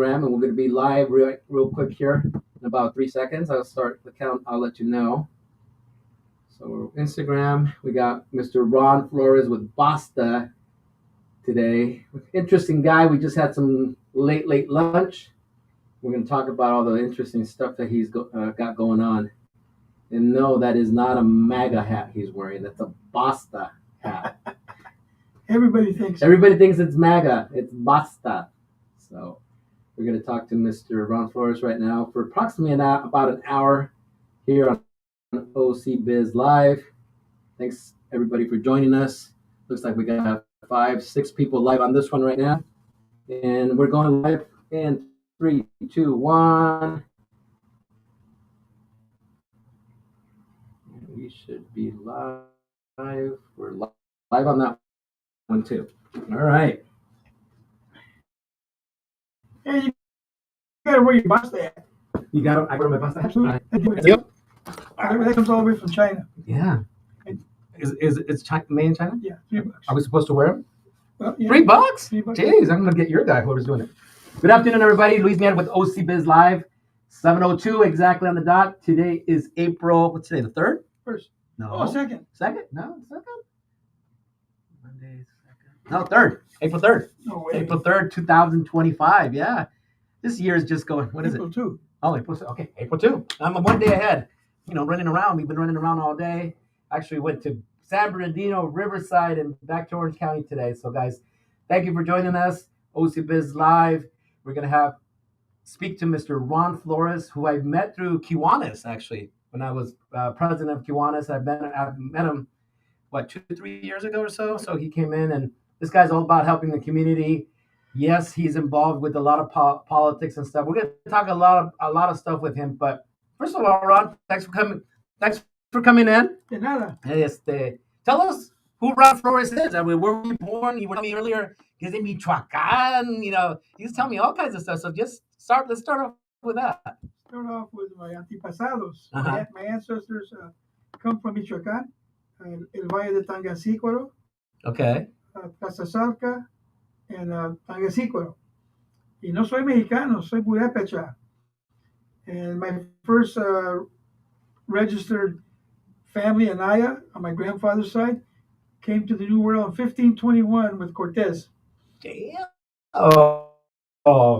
and we're going to be live real quick here in about 3 seconds. I'll start the count. I'll let you know. So Instagram, we got Mr. Ron Flores with Basta today. Interesting guy. We just had some late lunch. We're going to talk about all the interesting stuff that he's got going on. And no, that is not a MAGA hat he's wearing. That's a Basta hat. Everybody thinks it's MAGA. It's Basta. So we're going to talk to Mr. Ron Flores right now for approximately about an hour here on OC Biz Live. Thanks everybody for joining us. Looks like we got 5-6 people live on this one right now. And we're going live in 3, 2, 1. We should be live. We're live on that one too. All right. Hey, you gotta wear your Basta hat. You got to. I wear my Basta hat. Absolutely. Yep. That comes all the way from China. Yeah. Is it's made in China? Yeah, $3. Are we supposed to wear them? Well, yeah. $3? $3. Jeez, I'm gonna get your guy. Whoever's doing it. Good afternoon, everybody. Luis Mier with OC Biz Live, 7:02 exactly on the dot. Today is April. What's today? The 3rd? First. No. Oh, second. Second? No, second. Monday, second. No, 3rd. April 3rd. No way. April 3rd, 2025. Yeah. This year is just going. What is April it? 2. Oh, April. Okay, April 2. I'm one day ahead. Running around. We've been running around all day. Actually went to San Bernardino, Riverside, and back to Orange County today. So, guys, thank you for joining us. OC Biz Live. We're going to speak to Mr. Ron Flores, who I met through Kiwanis, actually. When I was president of Kiwanis, I've met him, 2-3 years ago or so? So he came in, and this guy's all about helping the community. Yes, he's involved with a lot of politics and stuff. We're going to talk a lot of stuff with him. But first of all, Ron, thanks for coming. Thanks for coming in. De nada. Tell us who Ron Flores is. I mean, where were you born? You were telling me earlier, he's in Michoacan. He's telling me all kinds of stuff. So let's start off with that. Start off with my antepasados. Uh-huh. My ancestors come from Michoacán, El Valle de Tangancícuaro, Okay. Tlaxcalca, and Tangancícuaro. Y no soy mexicano, soy purépecha. And my first registered family, Anaya, on my grandfather's side, came to the New World in 1521 with Cortez. Damn.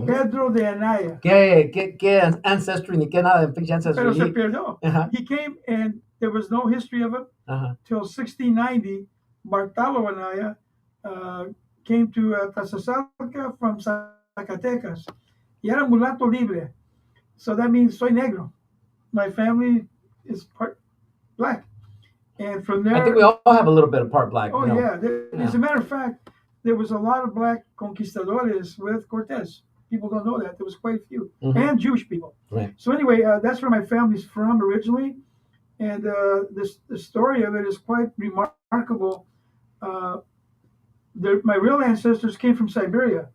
Pedro de Anaya. ¿Qué ancestry? Ni qué nada de pinche ancestry. Pero se perdió. Uh-huh. He came and there was no history of it till 1690. Bartolo Anaya came to Tlaxcalca from Zacatecas. Y era mulato libre. So that means soy negro. My family is part black. And from there, I think we all have a little bit of part black. Oh, yeah. As a matter of fact, there was a lot of black conquistadores with Cortez. People don't know that. There was quite a few. Mm-hmm. And Jewish people. Right. So anyway, that's where my family's from originally. And the story of it is quite remarkable. My real ancestors came from Siberia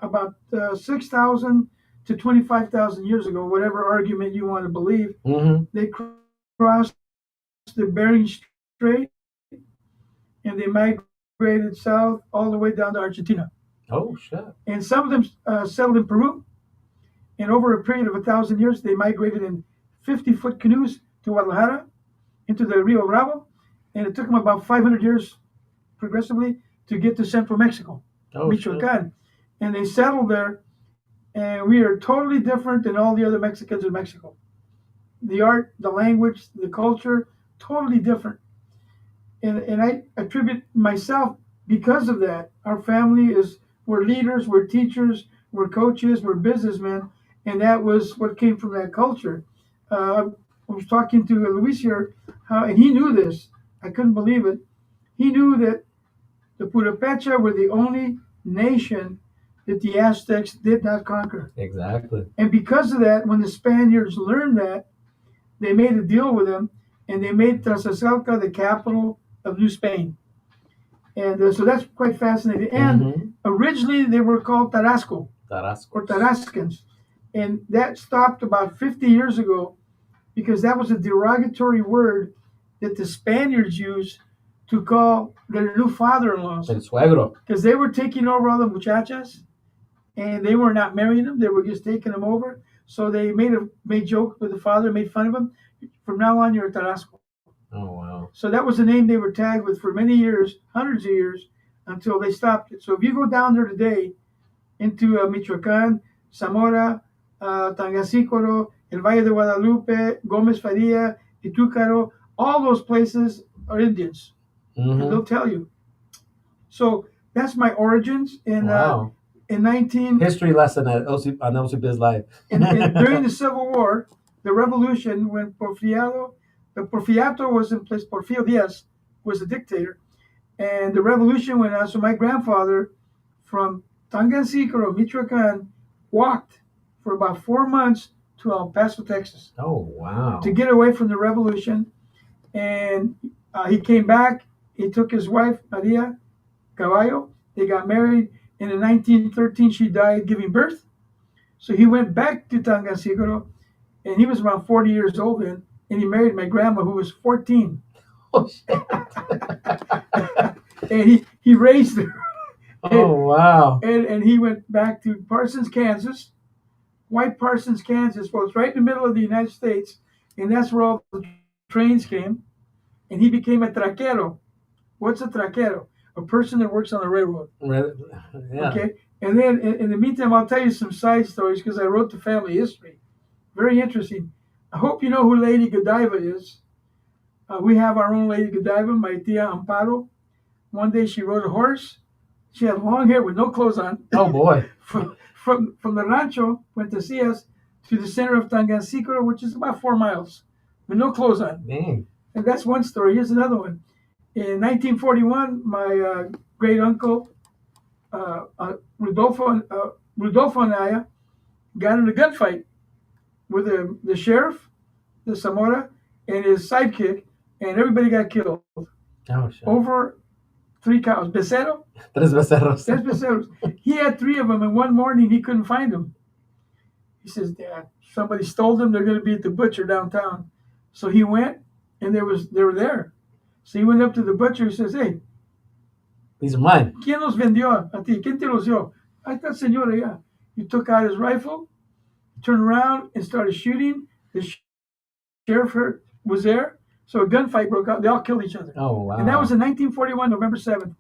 about 6,000 to 25,000 years ago, whatever argument you want to believe. Mm-hmm. They crossed the Bering Strait, and they migrated south all the way down to Argentina. Oh, shit. And some of them settled in Peru. And over a period of 1,000 years, they migrated in 50-foot canoes to Guadalajara, into the Rio Bravo. And it took them about 500 years, progressively, to get to central Mexico, Michoacan. And they settled there, and we are totally different than all the other Mexicans in Mexico. The art, the language, the culture, totally different. And I attribute myself because of that. Our family we're leaders, we're teachers, we're coaches, we're businessmen, and that was what came from that culture. I was talking to Luis here, and he knew this. I couldn't believe it. He knew that the Purépecha were the only nation that the Aztecs did not conquer. Exactly. And because of that, when the Spaniards learned that, they made a deal with them, and they made Tlaxcalca the capital of New Spain. And so that's quite fascinating. And originally they were called Tarasco or Tarascans. And that stopped about 50 years ago because that was a derogatory word that the Spaniards used to call their new father-in-laws. El suegro. Because they were taking over all the muchachas, and they were not marrying him; they were just taking him over. So they made joke with the father, made fun of him. From now on, you're a Tarasco. Oh wow. So that was the name they were tagged with for many years, hundreds of years, until they stopped it. So if you go down there today into Michoacan, Zamora, Tangancícoro, El Valle de Guadalupe, Gómez Faria, Itúcaro, all those places are Indians, and they'll tell you. So that's my origins. Wow. In 19 History lesson at on OC Biz Live. during the Civil War, the revolution, when Porfiato was in place, Porfirio Diaz was a dictator, and the revolution went on. So my grandfather from Tangancícoro, Michoacan, walked for about 4 months to El Paso, Texas. Oh wow. To get away from the revolution, and he came back. He took his wife Maria Caballo. They got married, and in 1913 she died giving birth. So he went back to Tangancícoro, and he was around 40 years old then, and he married my grandma who was 14. Oh shit. And he raised her. Oh wow. And he went back to Parsons, Kansas. White Parsons, Kansas. Well, it's right in the middle of the United States, and that's where all the trains came. And he became a traquero. What's a traquero? A person that works on the railroad. Yeah. Okay. And then in the meantime, I'll tell you some side stories because I wrote the family history. Very interesting. I hope you know who Lady Godiva is. We have our own Lady Godiva, my tia Amparo. One day she rode a horse. She had long hair with no clothes on. Oh boy. From the rancho, went to see us, to the center of Tangancícoro, which is about 4 miles, with no clothes on. Dang. And that's one story. Here's another one. In 1941, my great uncle Rudolfo and I got in a gunfight with the sheriff, the Zamora, and his sidekick, and everybody got killed. Oh shit. Over 3 cows. Becerro? Tres becerros. Tres becerros. He had 3 of them, and one morning he couldn't find them. He says, Dad, somebody stole them. They're going to be at the butcher downtown. So he went, and they were there. So he went up to the butcher. He says, hey, these are mine. ¿Quién los vendió a ti? ¿Quién te los dio? Ahí está, señora, yeah. He took out his rifle, turned around, and started shooting. The sheriff was there. So a gunfight broke out. They all killed each other. Oh, wow. And that was in 1941, November 7th.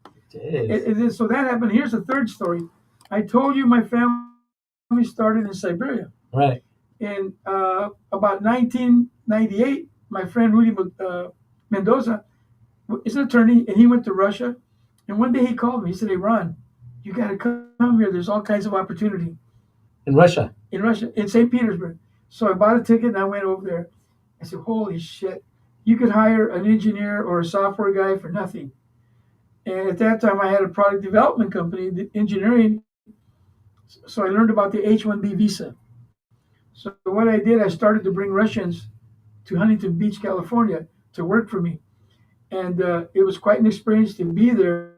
So that happened. Here's the third story. I told you my family started in Siberia. Right. In about 1998, my friend Rudy Mendoza is an attorney, and he went to Russia. And one day he called me. He said, hey, Ron, you got to come here. There's all kinds of opportunity. In Russia? In Russia, in St. Petersburg. So I bought a ticket, and I went over there. I said, holy shit. You could hire an engineer or a software guy for nothing. And at that time, I had a product development company, the engineering. So I learned about the H-1B visa. So what I did, I started to bring Russians to Huntington Beach, California to work for me. And it was quite an experience to be there.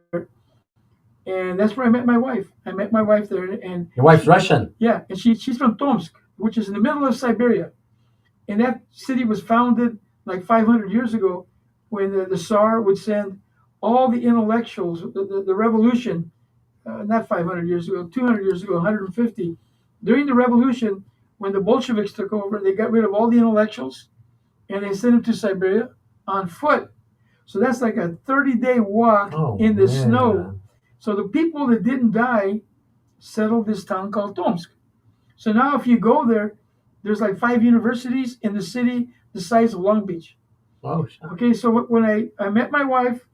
And that's where I met my wife. I met my wife there. And your wife's Russian? Yeah, and she's from Tomsk, which is in the middle of Siberia. And that city was founded like 500 years ago when the Tsar would send all the intellectuals, the revolution, not 500 years ago, 200 years ago, 150. During the revolution, when the Bolsheviks took over, they got rid of all the intellectuals and they sent them to Siberia on foot. So that's like a 30-day walk in the snow. So the people that didn't die settled this town called Tomsk. So now if you go there, there's like 5 universities in the city the size of Long Beach. Oh, okay, so when I met my wife,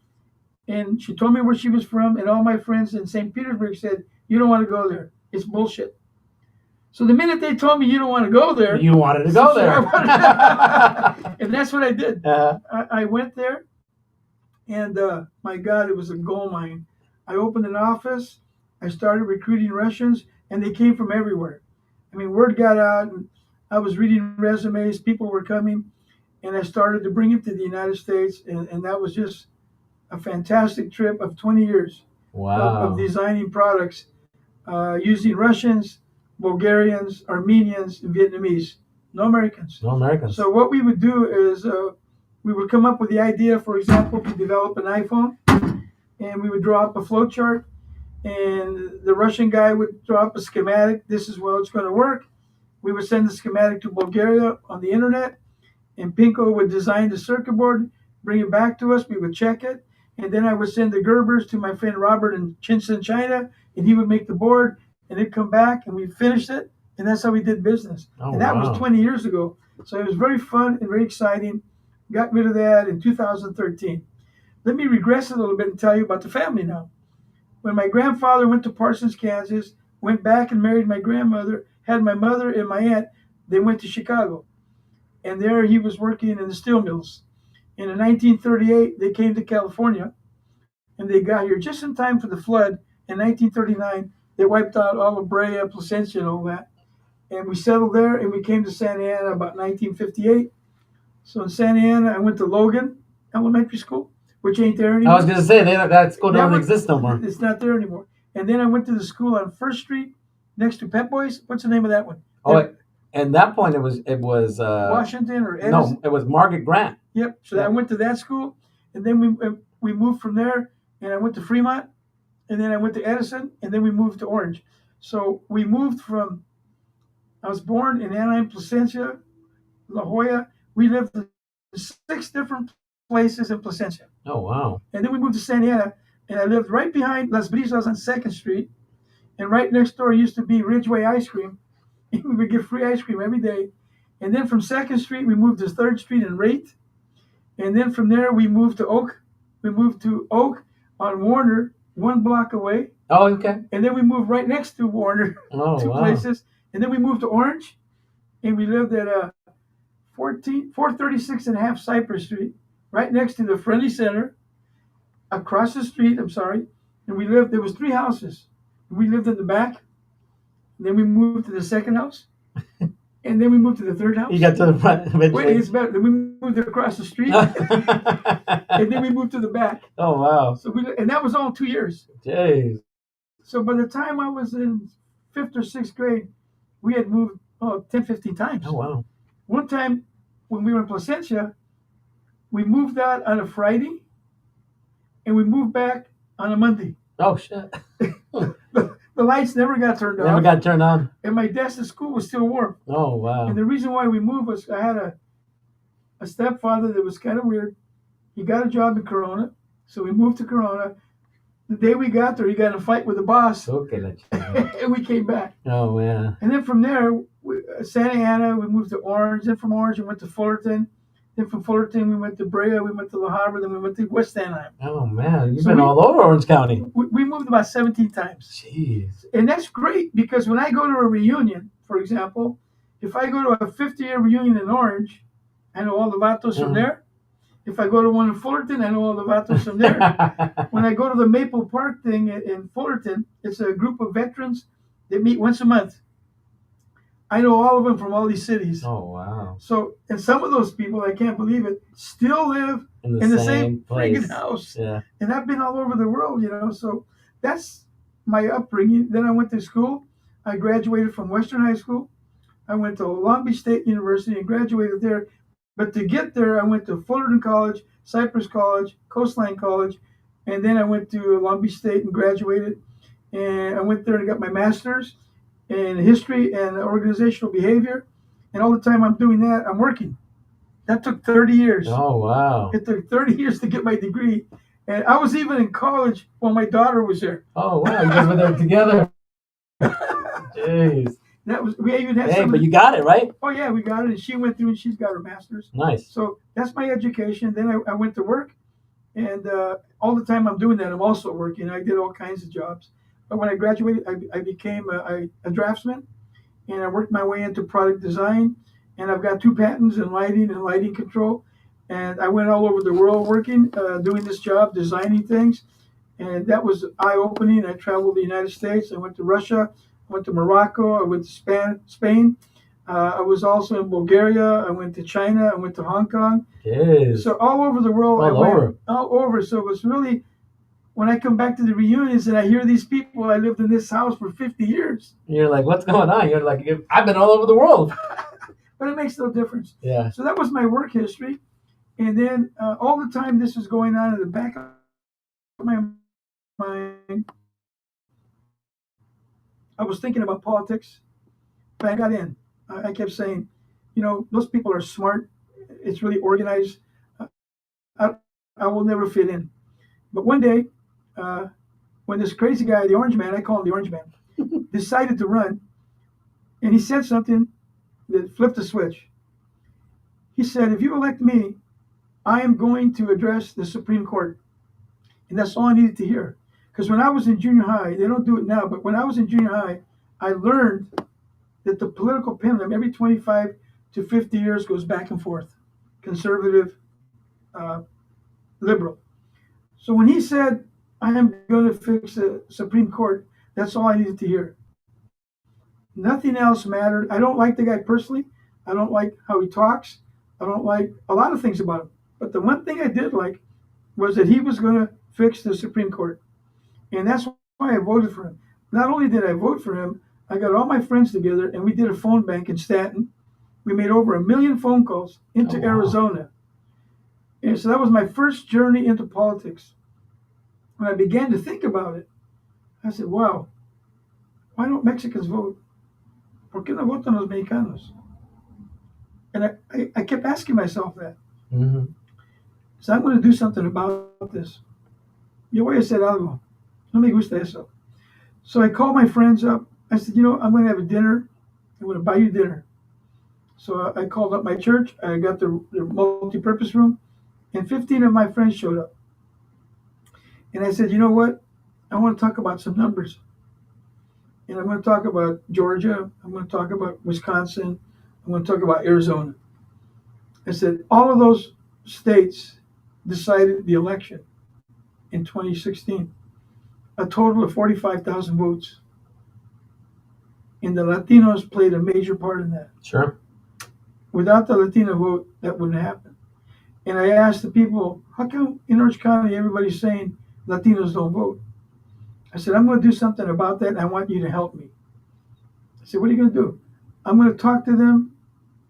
and she told me where she was from, and all my friends in St. Petersburg said, you don't want to go there. It's bullshit. So the minute they told me you don't want to go there. You wanted to go there. And that's what I did. I went there, and my God, it was a gold mine. I opened an office. I started recruiting Russians, and they came from everywhere. I mean, word got out, and I was reading resumes. People were coming, and I started to bring them to the United States, and that was just a fantastic trip of 20 years of designing products using Russians, Bulgarians, Armenians, and Vietnamese. No Americans. No Americans. So what we would do is we would come up with the idea, for example, to develop an iPhone, and we would draw up a flow chart, and the Russian guy would drop a schematic. This is how it's going to work. We would send the schematic to Bulgaria on the internet, and Pinko would design the circuit board, bring it back to us. We would check it, and then I would send the Gerbers to my friend Robert in Shenzhen, China, and he would make the board, and it'd come back, and we finished it, and that's how we did business. Oh, and that wow. was 20 years ago. So it was very fun and very exciting. Got rid of that in 2013. Let me regress a little bit and tell you about the family now. When my grandfather went to Parsons, Kansas, went back and married my grandmother, had my mother and my aunt, they went to Chicago. And there he was working in the steel mills. And in 1938, they came to California, and they got here just in time for the flood. In 1939, they wiped out all of Brea, Placentia, and all that. And we settled there, and we came to Santa Ana about 1958. So in Santa Ana, I went to Logan Elementary School, which ain't there anymore. I was gonna say that school That don't one- exist no more. It's not there anymore. And then I went to the school on First Street next to Pep Boys. What's the name of that one? Oh, at that point it was Washington or Edison? no, it was Margaret Grant. Yep. So I went to that school, and then we moved from there, and I went to Fremont, and then I went to Edison, and then we moved to Orange. So we moved from. I was born in Anaheim, Placentia, La Jolla. We lived in 6 different places in Placentia. Oh wow. And then we moved to Santa Ana, and I lived right behind Las Brisas on 2nd Street. And right next door used to be Ridgeway Ice Cream. And we would get free ice cream every day. And then from 2nd Street, we moved to 3rd Street and Rate. And then from there, we moved to Oak. We moved to Oak on Warner, 1 block away. Oh, okay. And then we moved right next to Warner, Oh, 2 wow. places. And then we moved to Orange. And we lived at 436 and a half Cypress Street, right next to the Friendly Center, across the street, and we lived, there was 3 houses. We lived in the back, then we moved to the 2nd house, and then we moved to the 3rd house. You got to the front eventually. Wait, it's better. Then we moved across the street, and then we moved to the back. Oh wow. So and that was all 2 years. Jeez. So by the time I was in 5th or 6th grade, we had moved 10, 15 times. Oh wow. One time when we were in Placentia, we moved out on a Friday, and we moved back on a Monday. Oh shit. The lights never got turned off. Never got turned on. And my desk at school was still warm. Oh wow. And the reason why we moved was I had a stepfather that was kind of weird. He got a job in Corona, so we moved to Corona. The day we got there, he got in a fight with the boss, Okay, let's go. and we came back. Oh yeah. And then from there, Santa Ana, we moved to Orange. Then from Orange, we went to Fullerton. Then from Fullerton, we went to Brea. We went to La Habra. Then we went to West Anaheim. Oh man, you've So been we- all over Orange County. We moved about 17 times. Jeez. And that's great because when I go to a reunion, for example, if I go to a 50-year reunion in Orange, I know all the vatos from Mhm. there. If I go to one in Fullerton, I know all the vatos from there. When I go to the Maple Park thing in Fullerton, it's a group of veterans that meet once a month. I know all of them from all these cities. Oh wow. So, and some of those people, I can't believe it, still live In in the same place. friggin' house. Yeah. And I've been all over the world, So that's my upbringing. Then I went to school. I graduated from Western High School. I went to Long Beach State University and graduated there. But to get there, I went to Fullerton College, Cypress College, Coastline College, and then I went to Long Beach State and graduated. And I went there and got my master's in history and organizational behavior. And all the time I'm doing that, I'm working. That took 30 years. Oh wow. It took 30 years to get my degree. And I was even in college when my daughter was there. Oh wow. You guys were there together. Jeez. We even had Hey, some. but you got it right. Oh yeah, we got it. And she went through and she's got her master's. Nice. So that's my education. Then I went to work, and all the time I'm doing that, I'm also working. I did all kinds of jobs. But when I graduated, I became a draftsman, and I worked my way into product design. And I've got 2 patents in lighting and lighting control. And I went all over the world working, doing this job, designing things. And that was eye-opening. I traveled the United States. I went to Russia. I went to Morocco. I went to Spain. I was also in Bulgaria. I went to China. I went to Hong Kong. Jeez. So all over the world. All over. All over. So it was really, when I come back to the reunions and I hear these people, I lived in this house for 50 years. You're like, what's going on? You're like, I've been all over the world. But it makes no difference. Yeah. So that was my work history. And then all the time this was going on in the back of my mind, I was thinking about politics, but I got in. I kept saying, those people are smart. It's really organized. I, I will never fit in. But one day, uh, when this crazy guy, the Orange Man, I call him the Orange Man, decided to run, and he said something that flipped the switch. He said, if you elect me, I am going to address the Supreme Court. And that's all I needed to hear. Because when I was in junior high, they don't do it now, but when I was in junior high, I learned that the political pendulum every 25 to 50 years goes back and forth, conservative, uh, liberal. So when he said, I am going to fix the Supreme Court, that's all I needed to hear. Nothing else mattered. I don't like the guy personally. I don't like how he talks. I don't like a lot of things about him. But the one thing I did like was that he was going to fix the Supreme Court. And that's why I voted for him. Not only did I vote for him, I got all my friends together and we did a phone bank in Staten. We made over 1 million phone calls into Arizona. And so that was my first journey into politics. When I began to think about it, I said, wow, why don't Mexicans vote? ¿Por qué no votan los mexicanos? And I kept asking myself that. Mm-hmm. So I'm going to do something about this. Yo voy a hacer algo. No me gusta eso. So I called my friends up. I said, I'm going to have a dinner. I'm going to buy you dinner. So I called up my church. I got the multi-purpose room. And 15 of my friends showed up. And I said, you know what? I want to talk about some numbers. And I'm going to talk about Georgia. I'm going to talk about Wisconsin. I'm going to talk about Arizona. I said, all of those states decided the election in 2016. A total of 45,000 votes. And the Latinos played a major part in that. Sure. Without the Latino vote, that wouldn't happen. And I asked the people, how come in Orange County everybody's saying Latinos don't vote? I said, I'm going to do something about that, and I want you to help me. I said, what are you going to do? I'm going to talk to them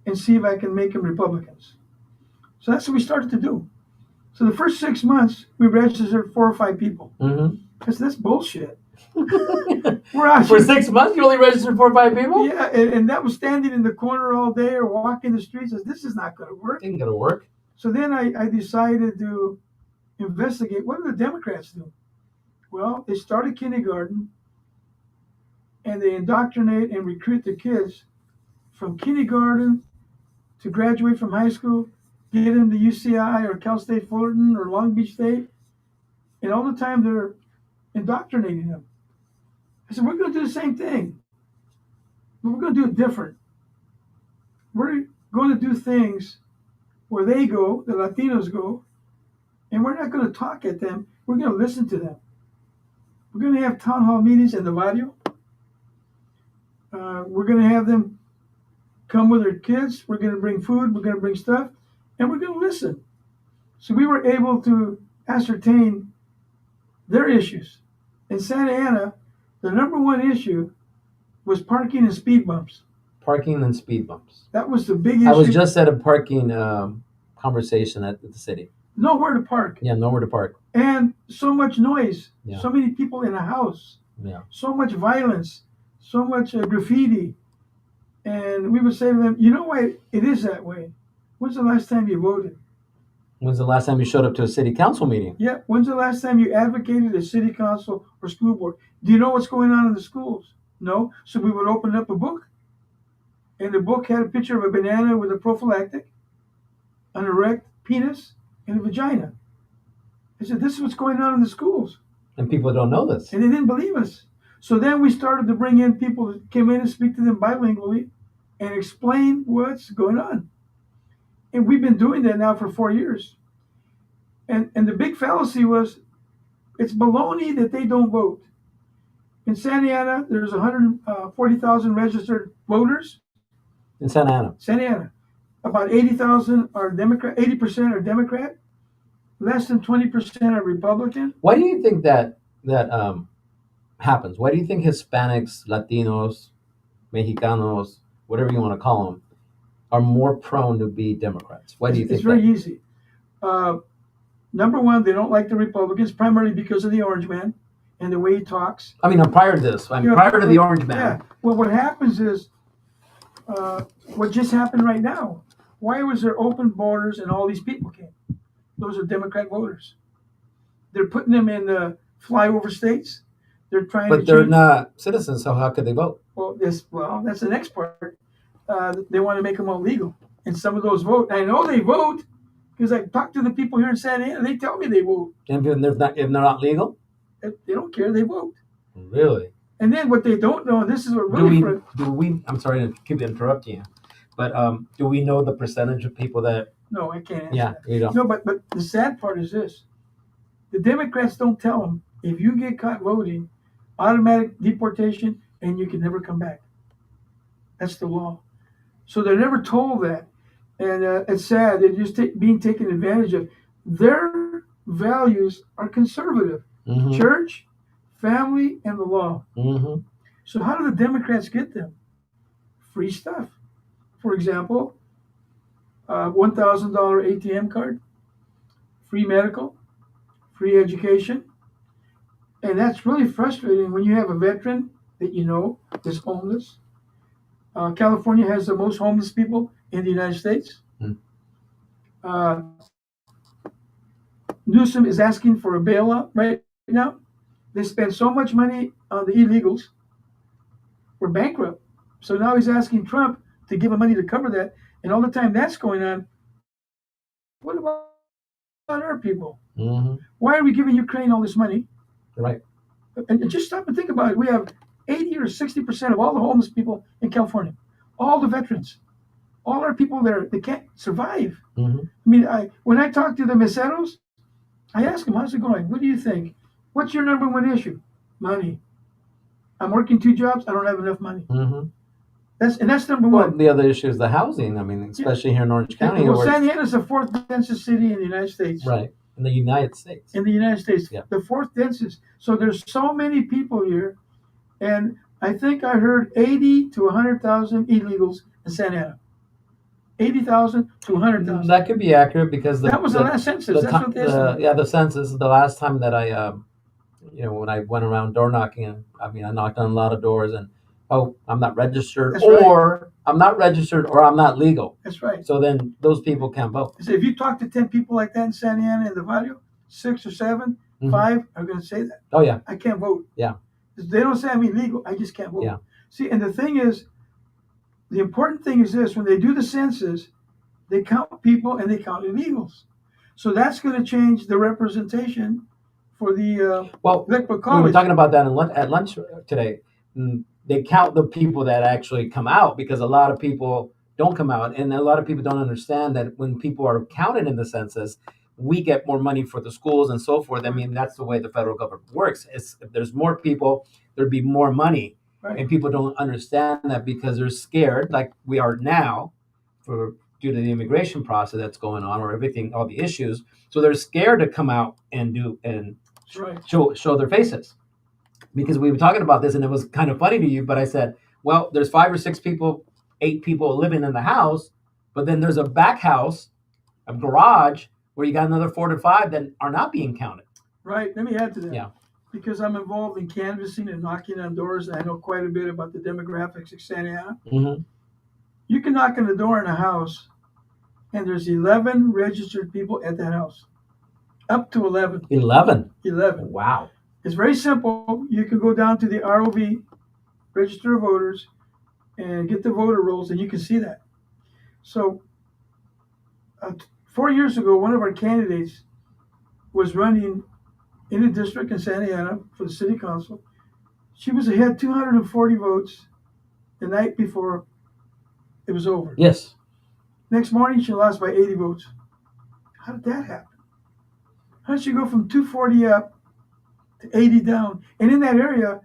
and see if I can make them Republicans. So that's what we started to do. So the first 6 months, we registered 4 or 5 people. Mm-hmm. I said, that's bullshit. We're out For here. 6 months, you only registered 4 or 5 people? Yeah, and that was standing in the corner all day or walking the streets. I said, this is not going to work. It ain't going to work. So then I decided to investigate, what do the Democrats do? Well, they started kindergarten, and they indoctrinate and recruit the kids from kindergarten to graduate from high school, get into UCI or Cal State Fullerton or Long Beach State, and all the time they're indoctrinating them. I said, we're going to do the same thing, but we're going to do it different. We're going to do things where they go, the Latinos go, and we're not going to talk at them. We're going to listen to them. We're going to have town hall meetings in the barrio. We're going to have them come with their kids. We're going to bring food. We're going to bring stuff. And we're going to listen. So we were able to ascertain their issues. In Santa Ana, the number one issue was parking and speed bumps. Parking and speed bumps. That was the big issue. I was just at a parking conversation at the city. Nowhere to park. Yeah, nowhere to park. And so much noise. Yeah. So many people in a house. Yeah. So much violence. So much graffiti. And we would say to them, you know why it is that way? When's the last time you voted? When's the last time you showed up to a city council meeting? Yeah. When's the last time you advocated a city council or school board? Do you know what's going on in the schools? No. So we would open up a book. And the book had a picture of a banana with a prophylactic, an erect penis, and a vagina. I said, this is what's going on in the schools. And people don't know this. And they didn't believe us. So then we started to bring in people that came in and speak to them bilingually and explain what's going on. And we've been doing that now for 4 years. And the big fallacy was, it's baloney that they don't vote. In Santa Ana, there's 140,000 registered voters. In Santa Ana. Santa Ana. About 80,000 are Democrat, 80% are Democrat. Less than 20% are Republican. Why do you think that happens? Why do you think Hispanics, Latinos, Mexicanos, whatever you want to call them, are more prone to be Democrats? Why do you think it's very easy. Number one, they don't like the Republicans, primarily because of the Orange Man. and the way he talks. I mean, prior to this, prior to the Orange Man. Yeah. Well, what happens is, what just happened right now. Why was there open borders and all these people came? Those are Democrat voters. They're putting them in the flyover states. They're trying But they're not citizens, so how could they vote? Well, that's the next part. They want to make them all legal, and some of those vote. I know they vote because I talk to the people here in Santa Ana. They tell me they vote. And if they're not legal, they don't care. They vote. Really? And then what they don't know, and this is what really do we? I'm sorry to keep interrupting you, but do we know the percentage of people that? No, I can't answer that. You don't. No, but the sad part is this: the Democrats don't tell them if you get caught voting, automatic deportation, and you can never come back. That's the law. So they're never told that, and it's sad. They're just being taken advantage of. Their values are conservative: church, family, and the law. So how do the Democrats get them? Free stuff. For example, $1,000 ATM card, free medical, free education. And that's really frustrating when you have a veteran that you know is homeless. California has the most homeless people in the United States. Newsom is asking for a bailout right now. They spend so much money on the illegals. We're bankrupt. So now he's asking Trump to give him money to cover that. And all the time that's going on, what about our people? Why are we giving Ukraine all this money? Right. And just stop and think about it. We have 80 or 60% of all the homeless people in California, all the veterans, all our people there, they can't survive. I mean, when I talk to the meseros, I ask them, how's it going? What do you think? What's your number one issue? Money. I'm working 2 jobs. I don't have enough money. That's number one. Well, the other issue is the housing. I mean, especially here in Orange County. Well, Santa Ana is the 4th densest city in the United States. Right. In the United States. In the United States. Yeah. The 4th densest. So there's so many people here. And I think I heard 80 to 100,000 illegals in Santa Ana. 80,000 to 100,000. That could be accurate because that was the last census. That's what they said. Yeah, the census. The last time that I, when I went around door knocking, I knocked on a lot of doors, and I'm not registered, I'm not registered, or I'm not legal. That's right. So then those people can't vote. So if you talk to 10 people like that in Santa Ana and the Valle, 6 or 7, 5 are going to say that. Oh yeah. I can't vote. Yeah. They don't say I'm illegal. I just can't vote. Yeah. See, and the thing is, the important thing is this: when they do the census, they count people and they count illegals. So that's going to change the representation for the electoral college. We were talking about that at lunch today. They count the people that actually come out because a lot of people don't come out, and a lot of people don't understand that when people are counted in the census, we get more money for the schools and so forth. I mean, that's the way the federal government works. If there's more people, there'd be more money. Right. And people don't understand that because they're scared, like we are now, due to the immigration process that's going on, or everything, all the issues. So they're scared to come out and show their faces. Because we were talking about this, and it was kind of funny to you, but I said, well, there's 5 or 6 people, 8 people living in the house, but then there's a back house, a garage, where you got another 4 to 5 that are not being counted. Right. Let me add to that. Yeah. Because I'm involved in canvassing and knocking on doors, and I know quite a bit about the demographics of Santa Ana. You can knock on the door in a house, and there's 11 registered people at that house. Up to 11. 11? 11. Wow. It's very simple. You can go down to the ROV, Register of Voters, and get the voter rolls, and you can see that. So 4 years ago, one of our candidates was running in a district in Santa Ana for the city council. She was ahead 240 votes the night before it was over. Yes. Next morning, she lost by 80 votes. How did that happen? How did she go from 240 up to 80 down? And in that area,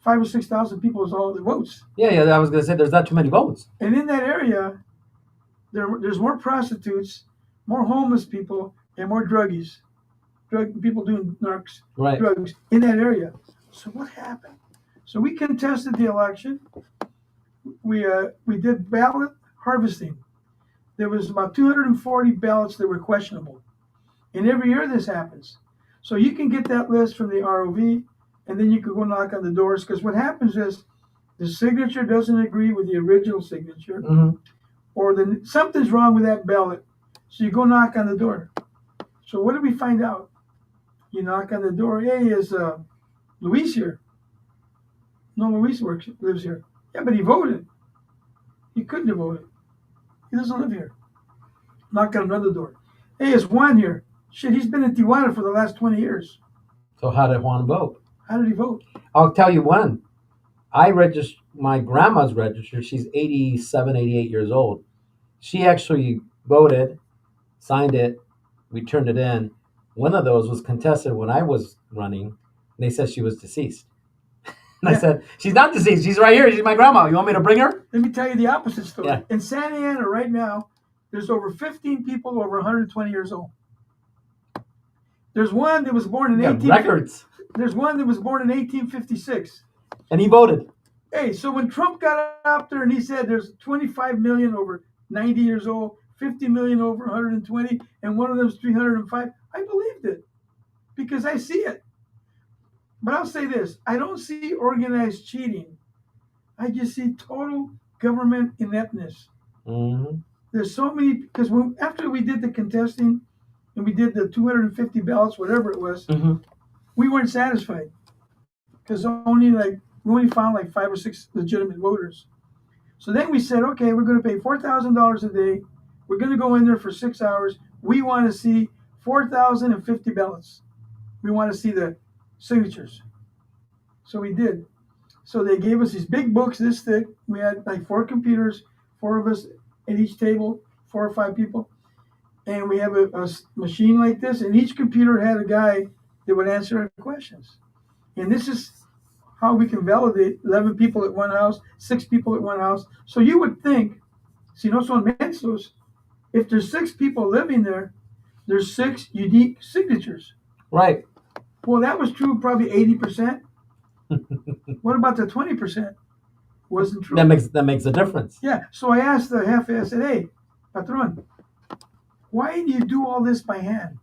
5,000 or 6,000 people is all the votes. Yeah, I was going to say there's not too many votes. And in that area, there's more prostitutes, more homeless people, and more druggies. People doing drugs in that area. So what happened? So we contested the election. We did ballot harvesting. There was about 240 ballots that were questionable. And every year this happens. So you can get that list from the ROV, and then you could go knock on the doors. Because what happens is the signature doesn't agree with the original signature, or then something's wrong with that ballot. So you go knock on the door. So what did we find out? You knock on the door. Hey, is Luis here? No, Luis lives here. Yeah, but he voted. He couldn't have voted. He doesn't live here. Knock on another door. Hey, is Juan here? Shit, he's been in Tijuana for the last 20 years. So how did Juan vote? How did he vote? I'll tell you one. I registered, my grandma's registered. She's 87, 88 years old. She actually voted, signed it, we turned it in. One of those was contested when I was running. And they said she was deceased. And I said, she's not deceased. She's right here. She's my grandma. You want me to bring her? Let me tell you the opposite story. Yeah. In Santa Ana right now, there's over 15 people over 120 years old. There's one that was born in records. There's one that was born in 1856. And he voted. Hey, so when Trump got up there and he said there's 25 million over 90 years old, 50 million over 120, and one of them's 305, I believed it because I see it. But I'll say this, I don't see organized cheating. I just see total government ineptness. There's so many, because after we did the contesting and we did the 250 ballots, whatever it was, we weren't satisfied because we only found like 5 or 6 legitimate voters. So then we said, okay, we're going to pay $4,000 a day. We're going to go in there for 6 hours. We want to see 4,050 ballots. We want to see the signatures. So we did. So they gave us these big books this thick. We had like 4 computers, 4 of us at each table, 4 or 5 people. And we have a machine like this, and each computer had a guy that would answer our questions. And this is how we can validate 11 people at one house, 6 people at one house. So you would think, si no son mensos, if there's 6 people living there, there's 6 unique signatures. Right. Well, that was true probably 80%. What about the 20%? Wasn't true. That makes a difference. Yeah. So I asked the jefe, I said, hey, patron, why do you do all this by hand?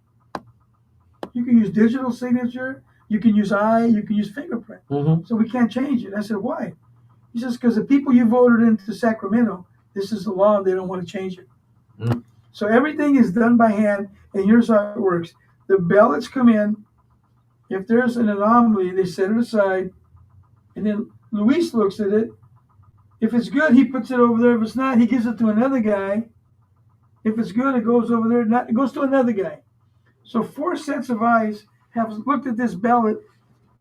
You can use digital signature, you can use eye, you can use fingerprint. So we can't change it. I said, why? He says, because the people you voted into Sacramento, this is the law and they don't want to change it. So everything is done by hand, and here's how it works. The ballots come in. If there's an anomaly, they set it aside, and then Luis looks at it. If it's good, he puts it over there. If it's not, he gives it to another guy. If it's good, it goes over there. Not, it goes to another guy. So 4 sets of eyes have looked at this ballot,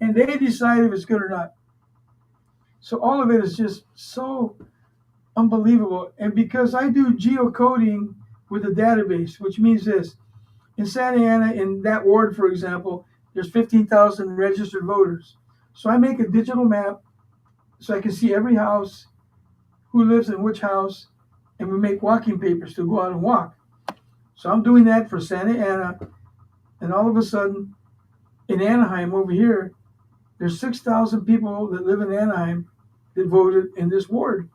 and they decide if it's good or not. So all of it is just so unbelievable. And because I do geocoding with a database, which means this. In Santa Ana, in that ward, for example, there's 15,000 registered voters. So I make a digital map so I can see every house, who lives in which house, and we make walking papers to go out and walk. So I'm doing that for Santa Ana, and all of a sudden, in Anaheim over here, there's 6,000 people that live in Anaheim that voted in this ward.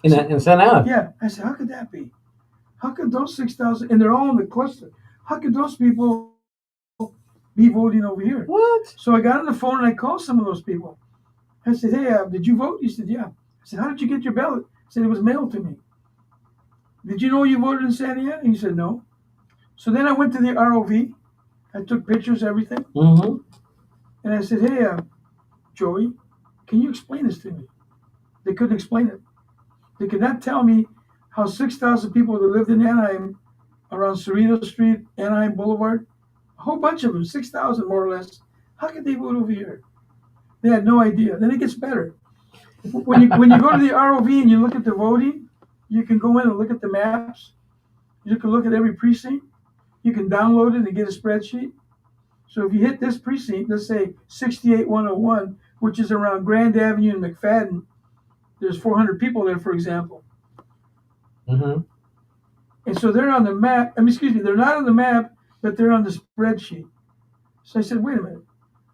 In Santa Ana? Yeah. I said, how could that be? How could those 6,000, and they're all in the cluster, how could those people be voting over here? What? So I got on the phone and I called some of those people. I said, hey, did you vote? He said, yeah. I said, how did you get your ballot? He said, it was mailed to me. Did you know you voted in Santa Ana? He said, no. So then I went to the ROV. I took pictures, everything. And I said, hey, Joey, can you explain this to me? They couldn't explain it. They could not tell me how 6,000 people that lived in Anaheim around Cerrito Street, Anaheim Boulevard, a whole bunch of them, 6,000 more or less, how could they vote over here? They had no idea. Then it gets better. When you go to the ROV and you look at the voting, you can go in and look at the maps. You can look at every precinct. You can download it and get a spreadsheet. So if you hit this precinct, let's say 68101, which is around Grand Avenue and McFadden, there's 400 people there, for example. And so they're on the map. They're not on the map, but they're on the spreadsheet. So I said, wait a minute.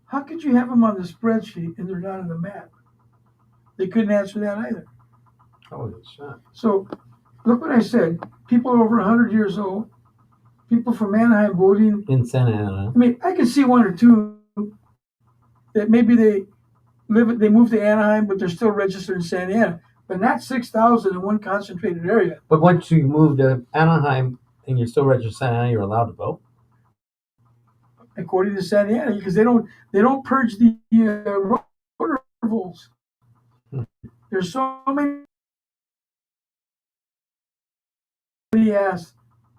How could you have them on the spreadsheet and they're not on the map? They couldn't answer that either. Holy shit. So look what I said. People over 100 years old, people from Anaheim voting. In Santa Ana. I mean, I can see 1 or 2 that maybe they moved to Anaheim, but they're still registered in Santa Ana. But not 6,000 in one concentrated area. But once you move to Anaheim and you're still registered in Santa Ana, you're allowed to vote. According to Santa Ana, because they don't purge the voter rolls. There's so many. He asked,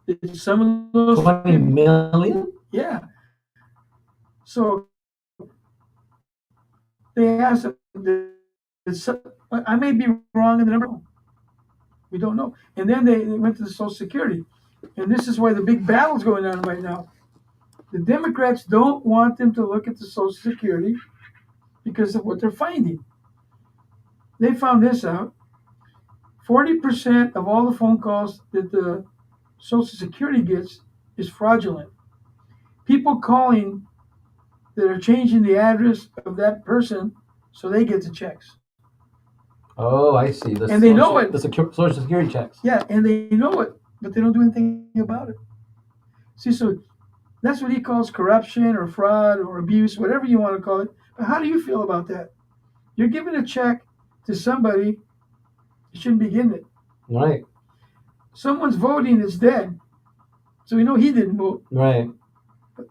did some of those 20 million? Yeah. So they asked, I may be wrong in the number. We don't know. And then they went to the Social Security. And this is why the big battle's going on right now. The Democrats don't want them to look at the Social Security because of what they're finding. They found this out. 40% of all the phone calls that the Social Security gets is fraudulent. People calling that are changing the address of that person so they get the checks. Oh, I see. And they know it. The Social Security checks. Yeah, and they know it, but they don't do anything about it. See, so that's what he calls corruption or fraud or abuse, whatever you want to call it. But how do you feel about that? You're giving a check to somebody, you shouldn't be getting it. Right. Someone's voting that's dead, so we know he didn't vote. Right. But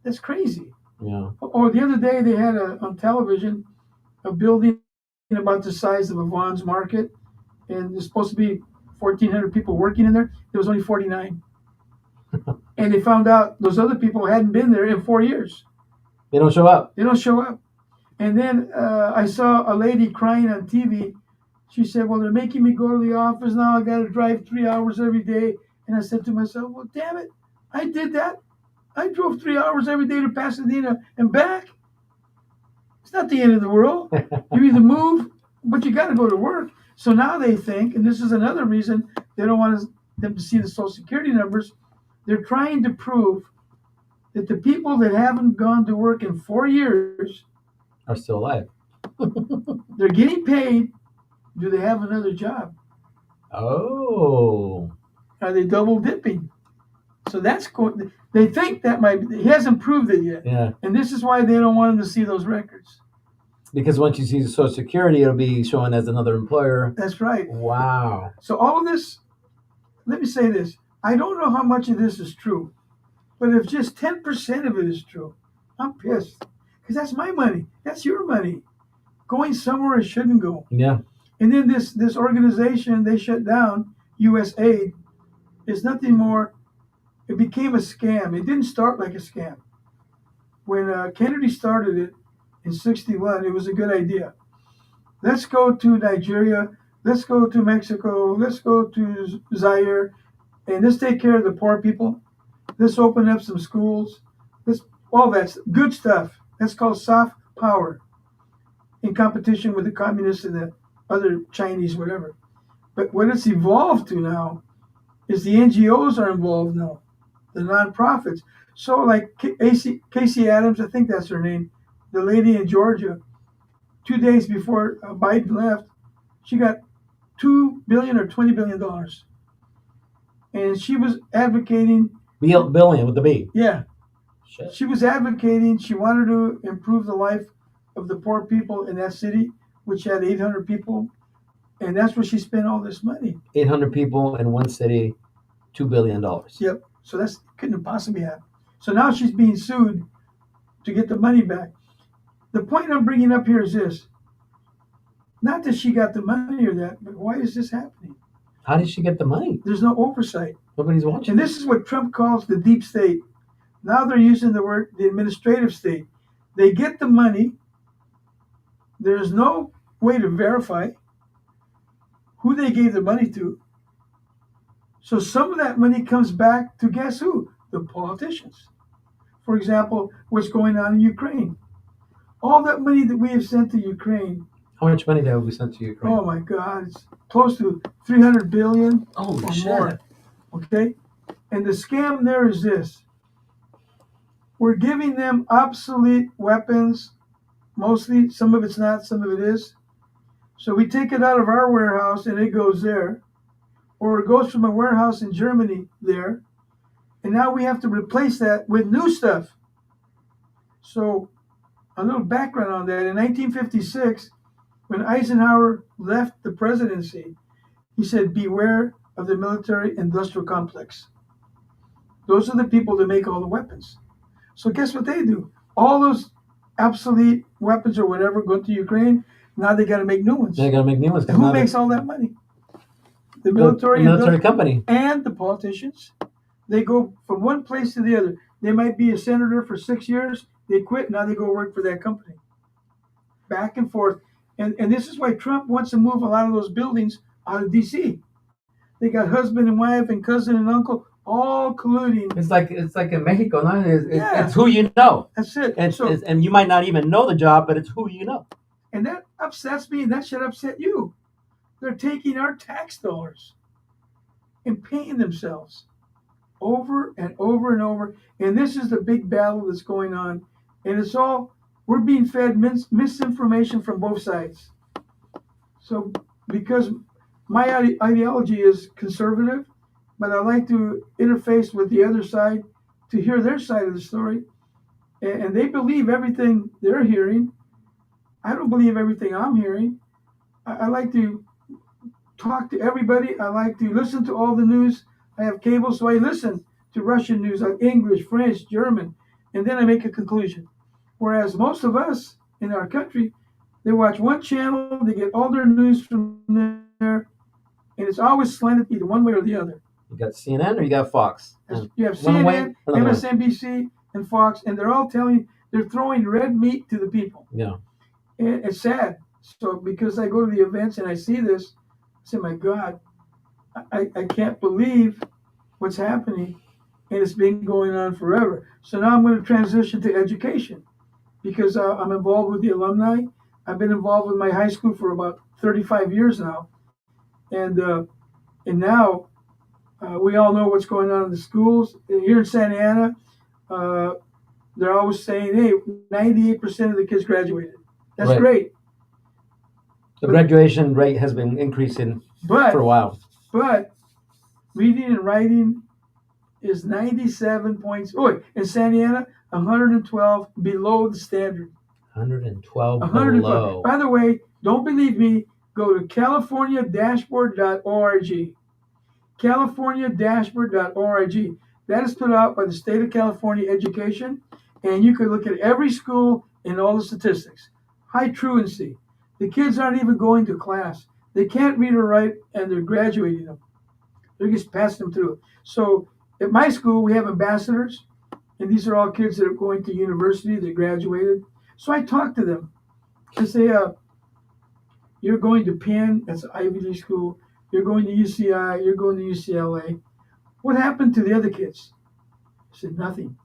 that's crazy. Yeah. Or the other day they had on television a building about the size of a Vaughn's Market, and there's supposed to be 1,400 people working in there. There was only 49. And they found out those other people hadn't been there in 4 years. They don't show up. They don't show up. And then I saw a lady crying on TV. She said, well, they're making me go to the office now. I got to drive 3 hours every day. And I said to myself, well, damn it. I did that. I drove 3 hours every day to Pasadena and back. It's not the end of the world. You either move, but you got to go to work. So now they think, and this is another reason they don't want them to see the Social Security numbers, they're trying to prove that the people that haven't gone to work in 4 years are still alive. They're getting paid. Do they have another job? Oh. Are they double dipping? So that's going. They think that might be. He hasn't proved it yet. Yeah. And this is why they don't want him to see those records. Because once you see the Social Security, it'll be shown as another employer. That's right. Wow. So all of this, let me say this. I don't know how much of this is true, but if just 10% of it is true, I'm pissed. Because that's my money. That's your money. Going somewhere it shouldn't go. Yeah. And then this organization they shut down, USAID, is nothing more. It became a scam. It didn't start like a scam. When Kennedy started it in 1961, it was a good idea. Let's go to Nigeria. Let's go to Mexico. Let's go to Zaire. And let's take care of the poor people. Let's open up some schools. All that's good stuff. That's called soft power in competition with the communists and the other Chinese, whatever. But what it's evolved to now is the NGOs are involved now, the nonprofits. So like Casey Adams, I think that's her name, the lady in Georgia, 2 days before Biden left, she got $2 billion or $20 billion. And she was advocating. Billion with the B. Yeah. Shit. She was advocating, she wanted to improve the life of the poor people in that city, which had 800 people. And that's where she spent all this money. 800 people in one city, $2 billion. Yep. So that couldn't possibly happen. So now she's being sued to get the money back. The point I'm bringing up here is this. Not that she got the money or that, but why is this happening? How did she get the money? There's no oversight. Nobody's watching. And this is what Trump calls the deep state. Now they're using the word the administrative state. They get the money. There's no way to verify who they gave the money to. So some of that money comes back to guess who? The politicians. For example, what's going on in Ukraine. All that money that we have sent to Ukraine. How much money have we sent to Ukraine? Oh my God, it's close to 300 billion Holy or shit. more. Okay? And the scam there is this. We're giving them obsolete weapons, mostly. Some of it's not, some of it is. So we take it out of our warehouse and it goes there. Or it goes from a warehouse in Germany there. And now we have to replace that with new stuff. So a little background on that. In 1956, when Eisenhower left the presidency, he said, "Beware of the military-industrial complex. Those are the people that make all the weapons." So guess what they do? All those obsolete weapons or whatever go to Ukraine. Now they got to make new ones. They got to make new ones. And who makes all that money? The military, military company. And the politicians. They go from one place to the other. They might be a senator for 6 years. They quit. Now they go work for that company. Back and forth. And this is why Trump wants to move a lot of those buildings out of D.C. They got husband and wife and cousin and uncle all colluding. It's like in Mexico, no? Yeah. It's who you know. That's it. And you might not even know the job, but it's who you know. And that upsets me, and that should upset you. They're taking our tax dollars and paying themselves over and over and over. And this is the big battle that's going on. And it's all, we're being fed misinformation from both sides. So because my ideology is conservative, but I like to interface with the other side to hear their side of the story. And they believe everything they're hearing. I don't believe everything I'm hearing. I like to talk to everybody. I like to listen to all the news. I have cable, so I listen to Russian news, like English, French, German, and then I make a conclusion. Whereas most of us in our country, they watch one channel, they get all their news from there, and it's always slanted either one way or the other. You got CNN or you got Fox? You have CNN, MSNBC, and Fox, and they're all they're throwing red meat to the people. Yeah. And it's sad. So because I go to the events and I see this, I say, my God, I can't believe what's happening, and it's been going on forever. So now I'm going to transition to education because I'm involved with the alumni. I've been involved with my high school for about 35 years now. And now we all know what's going on in the schools. Here in Santa Ana, they're always saying, hey, 98% of the kids graduated. That's great. The graduation rate has been increasing for a while. But reading and writing is 97 points. Oh, in Santa Ana, 112 below the standard. 112 below. By the way, don't believe me, go to californiadashboard.org. Californiadashboard.org. That is put out by the state of California Education, and you can look at every school and all the statistics. High truancy. The kids aren't even going to class. They can't read or write, and they're graduating them. They're just passing them through. So at my school, we have ambassadors, and these are all kids that are going to university. They graduated. So I talk to them. I say, you're going to Penn, that's an Ivy League school. You're going to UCI. You're going to UCLA. What happened to the other kids? I said, nothing.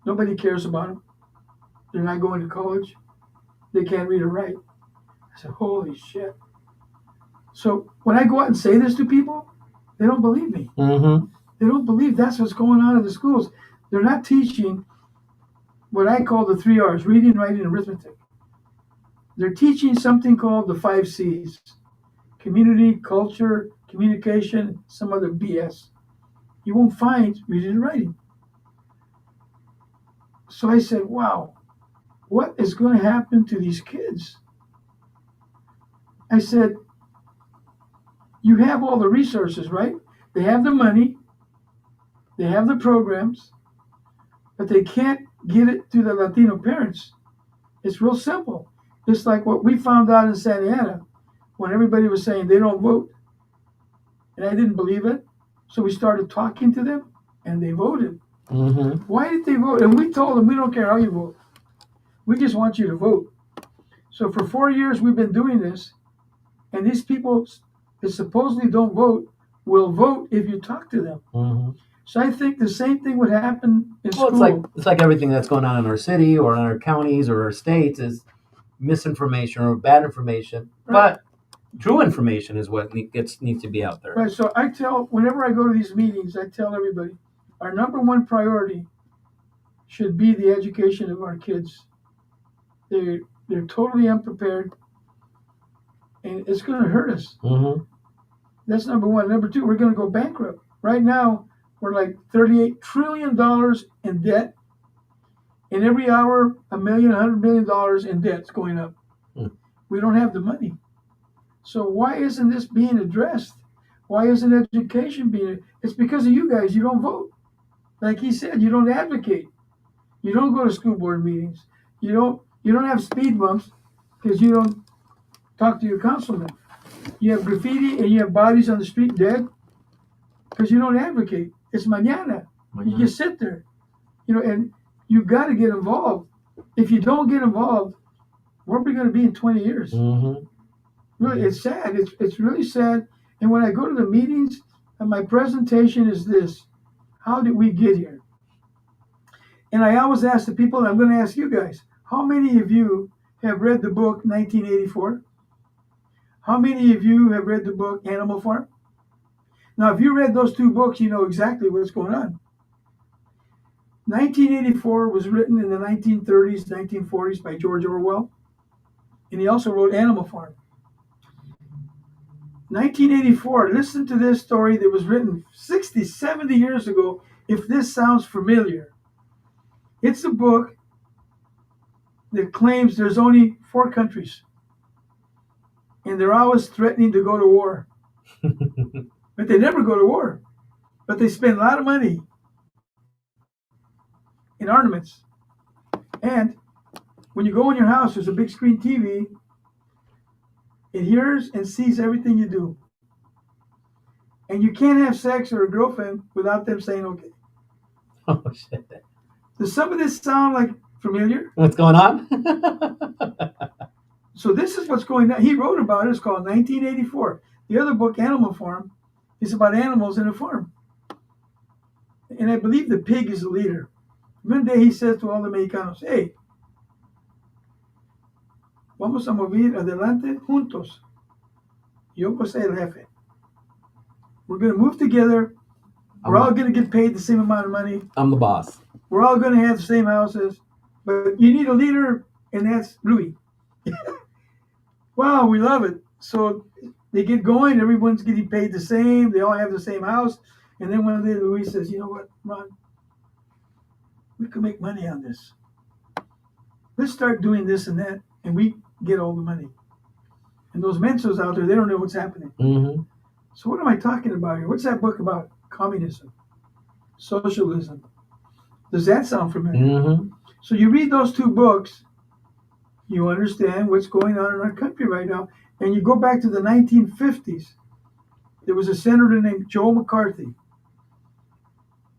Nobody cares about them. They're not going to college. They can't read or write. I said, holy shit. So when I go out and say this to people, they don't believe me. Mm-hmm. They don't believe that's what's going on in the schools. They're not teaching what I call the 3 R's, reading, writing, and arithmetic. They're teaching something called the 5 C's. Community, culture, communication, some other BS. You won't find reading and writing. So I said, wow, what is going to happen to these kids? I said, you have all the resources, right? They have the money, they have the programs, but they can't get it to the Latino parents. It's real simple. It's like what we found out in Santa Ana when everybody was saying they don't vote. And I didn't believe it. So we started talking to them, and they voted. Mm-hmm. Why did they vote? And we told them, we don't care how you vote. We just want you to vote. So for 4 years, we've been doing this. And these people that supposedly don't vote will vote if you talk to them. Mm-hmm. So I think the same thing would happen in school. It's like everything that's going on in our city or in our counties or our states is misinformation or bad information. Right. But true information is what needs to be out there. Right. So whenever I go to these meetings, I tell everybody, our number one priority should be the education of our kids. They're totally unprepared, and it's going to hurt us. Mm-hmm. That's number one. Number two, we're going to go bankrupt. Right now, we're like $38 trillion in debt, And every hour, $1 million, $100 million in debts going up. Hmm. We don't have the money. So why isn't this being addressed? Why isn't education being? It's because of you guys. You don't vote. Like he said, you don't advocate. You don't go to school board meetings. You don't have speed bumps because you don't talk to your councilman. You have graffiti and you have bodies on the street dead because you don't advocate. It's mañana. You just sit there, and you got to get involved. If you don't get involved, where are we going to be in 20 years? Mm-hmm. Really, it's sad. It's really sad. And when I go to the meetings, and my presentation is this: how did we get here? And I always ask the people, and I'm going to ask you guys, how many of you have read the book 1984? How many of you have read the book Animal Farm? Now, if you read those two books, you know exactly what's going on. 1984 was written in the 1930s, 1940s by George Orwell, and he also wrote Animal Farm. 1984, listen to this story that was written 60, 70 years ago, if this sounds familiar. It's a book that claims there's only 4 countries, and they're always threatening to go to war. But they never go to war. But they spend a lot of money in armaments. And when you go in your house, there's a big screen TV. It hears and sees everything you do. And you can't have sex or a girlfriend without them saying okay. Oh, shit. Does some of this sound like familiar? What's going on? So this is what's going on. He wrote about it. It's called 1984. The other book, Animal Farm, is about animals in a farm. And I believe the pig is the leader. One day he says to all the Mexicanos, hey, vamos a mover adelante juntos. Yo voy a ser el jefe. We're going to move together. We're all going to get paid the same amount of money. I'm the boss. We're all going to have the same houses. But you need a leader, and that's Louis. Wow, we love it. So they get going. Everyone's getting paid the same. They all have the same house. And then one day Louis says, you know what, Ron? We can make money on this. Let's start doing this and that, and we get all the money. And those mensos out there, they don't know what's happening. Mm-hmm. So what am I talking about here? What's that book about? Communism, socialism. Does that sound familiar? Mm-hmm. So you read those two books, you understand what's going on in our country right now. And you go back to the 1950s. There was a senator named Joe McCarthy.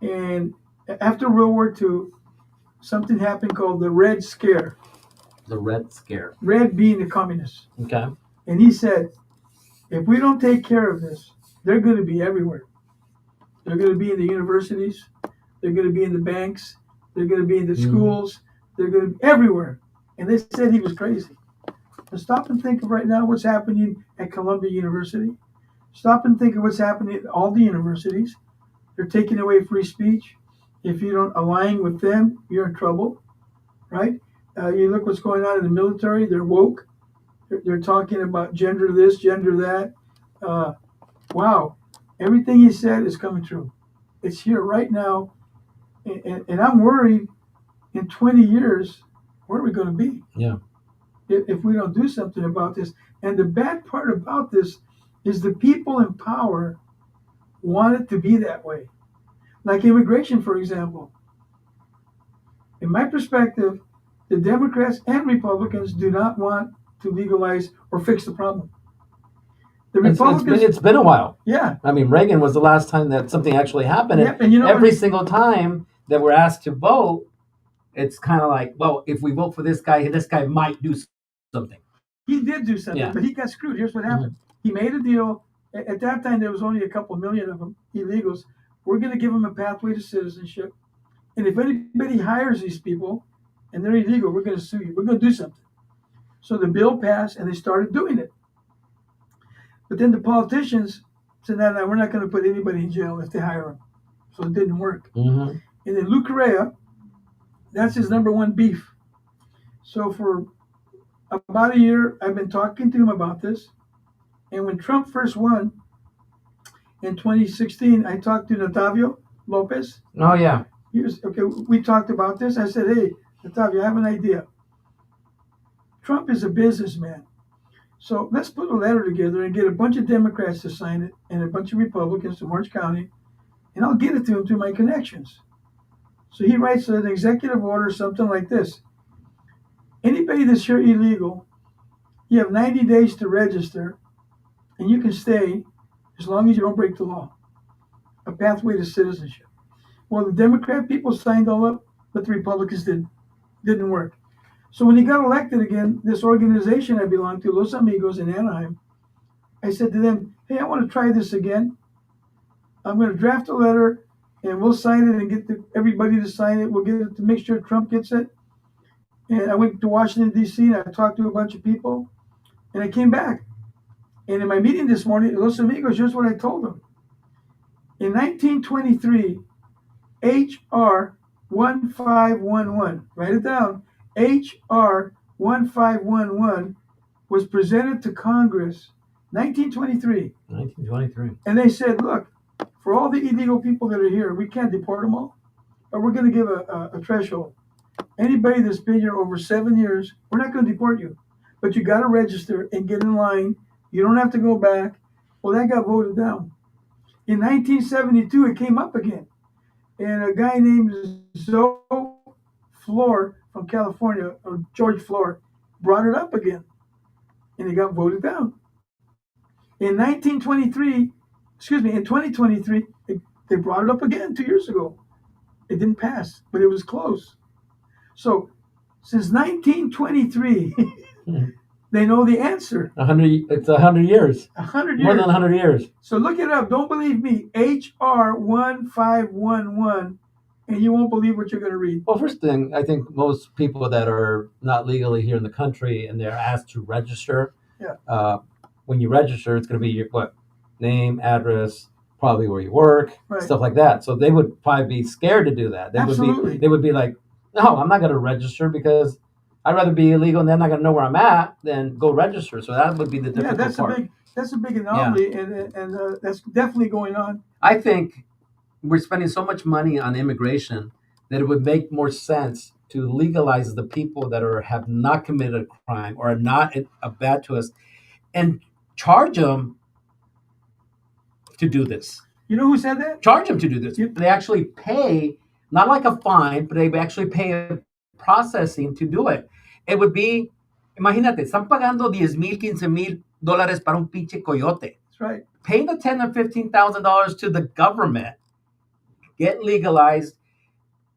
And after World War II, something happened called the Red Scare. The Red Scare. Red being the communists. Okay. And he said, if we don't take care of this, they're going to be everywhere. They're going to be in the universities. They're going to be in the banks. They're going to be in the schools. They're going to be everywhere. And they said he was crazy. But stop and think of right now what's happening at Columbia University. Stop and think of what's happening at all the universities. They're taking away free speech. If you don't align with them, you're in trouble, right? You look what's going on in the military. They're woke. They're talking about gender this, gender that. Wow. Everything he said is coming true. It's here right now. And I'm worried in 20 years, where are we going to be? Yeah. If we don't do something about this. And the bad part about this is the people in power want it to be that way. Like immigration, for example. In my perspective, the Democrats and Republicans do not want to legalize or fix the problem. The Republicans, it's been a while. Yeah. I mean, Reagan was the last time that something actually happened. Yep, and you know every single time that we're asked to vote, it's kind of like, well, if we vote for this guy might do something. He did do something, but he got screwed. Here's what happened. He made a deal. At that time, there was only a couple million of them, illegals. We're going to give them a pathway to citizenship. And if anybody hires these people and they're illegal, we're going to sue you. We're going to do something. So the bill passed and they started doing it. But then the politicians said, no, we're not going to put anybody in jail if they hire them. So it didn't work. Mm-hmm. And then Lou Correa, that's his number one beef. So for about a year, I've been talking to him about this. And when Trump first won in 2016, I talked to Natavio Lopez. Oh, yeah. We talked about this. I said, hey, Octavio, I have an idea. Trump is a businessman. So let's put a letter together and get a bunch of Democrats to sign it and a bunch of Republicans from Orange County, and I'll get it to him through my connections. So he writes an executive order, something like this. Anybody that's here illegal, you have 90 days to register, and you can stay as long as you don't break the law. A pathway to citizenship. Well, the Democrat people signed all up, but the Republicans didn't work. So when he got elected again, this organization I belong to, Los Amigos in Anaheim, I said to them, hey, I want to try this again. I'm going to draft a letter and we'll sign it and get everybody to sign it. We'll get it to make sure Trump gets it. And I went to Washington, D.C., and I talked to a bunch of people, and I came back. And in my meeting this morning, Los Amigos, here's what I told them. In 1923, H.R. 1511, write it down, H.R. 1511 was presented to Congress, 1923. 1923. And they said, look, for all the illegal people that are here, we can't deport them all, but we're going to give a threshold. Anybody that's been here over 7 years, we're not going to deport you, but you got to register and get in line. You don't have to go back. Well, that got voted down. In 1972, it came up again. And a guy named Flores from California, or George Flores, brought it up again. And it got voted down. In 2023, they brought it up again 2 years ago. It didn't pass, but it was close. So since 1923, they know the answer. It's 100 years. 100 years. More than 100 years. So look it up. Don't believe me. HR 1511, and you won't believe what you're going to read. Well, first thing, I think most people that are not legally here in the country and they're asked to register, when you register, it's going to be your name, address, probably where you work, stuff like that. So they would probably be scared to do that. Absolutely. They would be like, no, I'm not going to register because I'd rather be illegal and they're not going to know where I'm at than go register. So that would be the difficult part. That's a big anomaly, and that's definitely going on. I think we're spending so much money on immigration that it would make more sense to legalize the people that have not committed a crime or are not bad to us, and charge them to do this. You know who said that? Charge them to do this. They actually pay, not like a fine, but they actually pay a processing to do it. It would be, imagínate, están pagando $10,000, $15,000 para un pinche coyote. That's right. Pay the $10,000 or $15,000 to the government, get legalized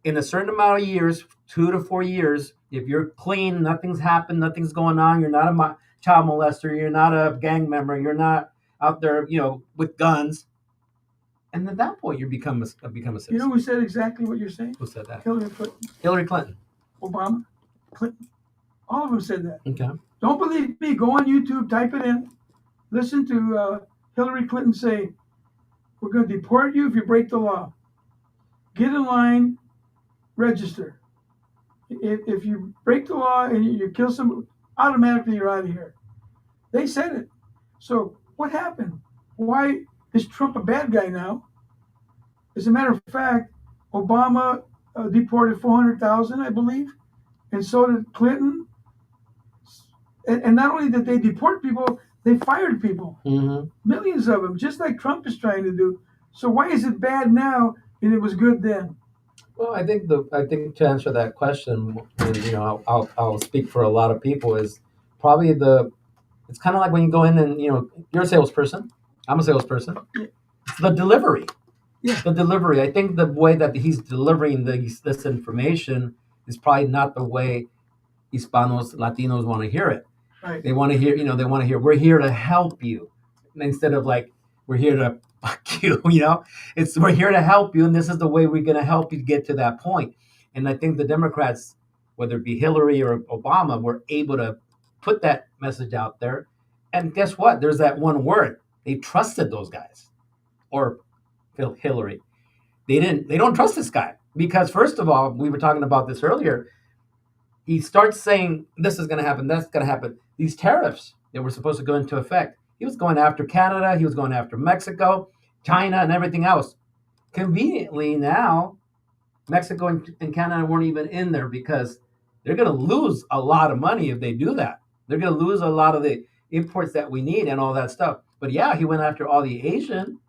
in a certain amount of years, 2 to 4 years. If you're clean, nothing's happened, nothing's going on, you're not a child molester, you're not a gang member, you're not out there, with guns. And at that point, you become a citizen. You know who said exactly what you're saying? Who said that? Hillary Clinton. Obama. Clinton. All of them said that. Okay. Don't believe me. Go on YouTube, type it in. Listen to Hillary Clinton say, we're going to deport you if you break the law. Get in line, register. If you break the law and you kill someone, automatically you're out of here. They said it. So what happened? Why is Trump a bad guy now? As a matter of fact, Obama deported 400,000, I believe, and so did Clinton. And not only did they deport people, they fired people. Mm-hmm. Millions of them, just like Trump is trying to do. So why is it bad now and it was good then? Well, I think to answer that question, and I'll speak for a lot of people, is probably it's kind of like when you go in and you're a salesperson. I'm a salesperson. It's the delivery. Yeah. The delivery. I think the way that he's delivering this information is probably not the way Hispanos, Latinos want to hear it. Right. They want to hear, we're here to help you, instead of like, we're here to fuck you, It's, we're here to help you, and this is the way we're going to help you get to that point. And I think the Democrats, whether it be Hillary or Obama, were able to put that message out there. And guess what? There's that one word. They trusted those guys. Or Hillary. They don't trust this guy. Because first of all, we were talking about this earlier, he starts saying this is going to happen, that's going to happen. These tariffs that were supposed to go into effect, he was going after Canada, he was going after Mexico, China, and everything else. Conveniently now, Mexico and Canada weren't even in there because they're going to lose a lot of money if they do that. They're going to lose a lot of the imports that we need and all that stuff. But yeah, he went after all the Asian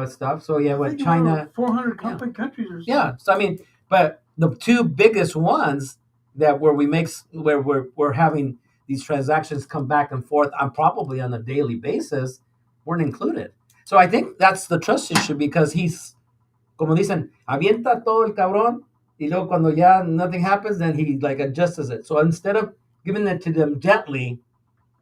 stuff. So yeah, what China, 400 yeah. countries or something. Yeah. So I mean, but the two biggest ones that where we're having these transactions come back and forth on probably on a daily basis weren't included. So I think that's the trust issue because he's, como dicen, avienta todo el cabrón y luego cuando ya nothing happens, then he like adjusts it. So instead of giving it to them gently,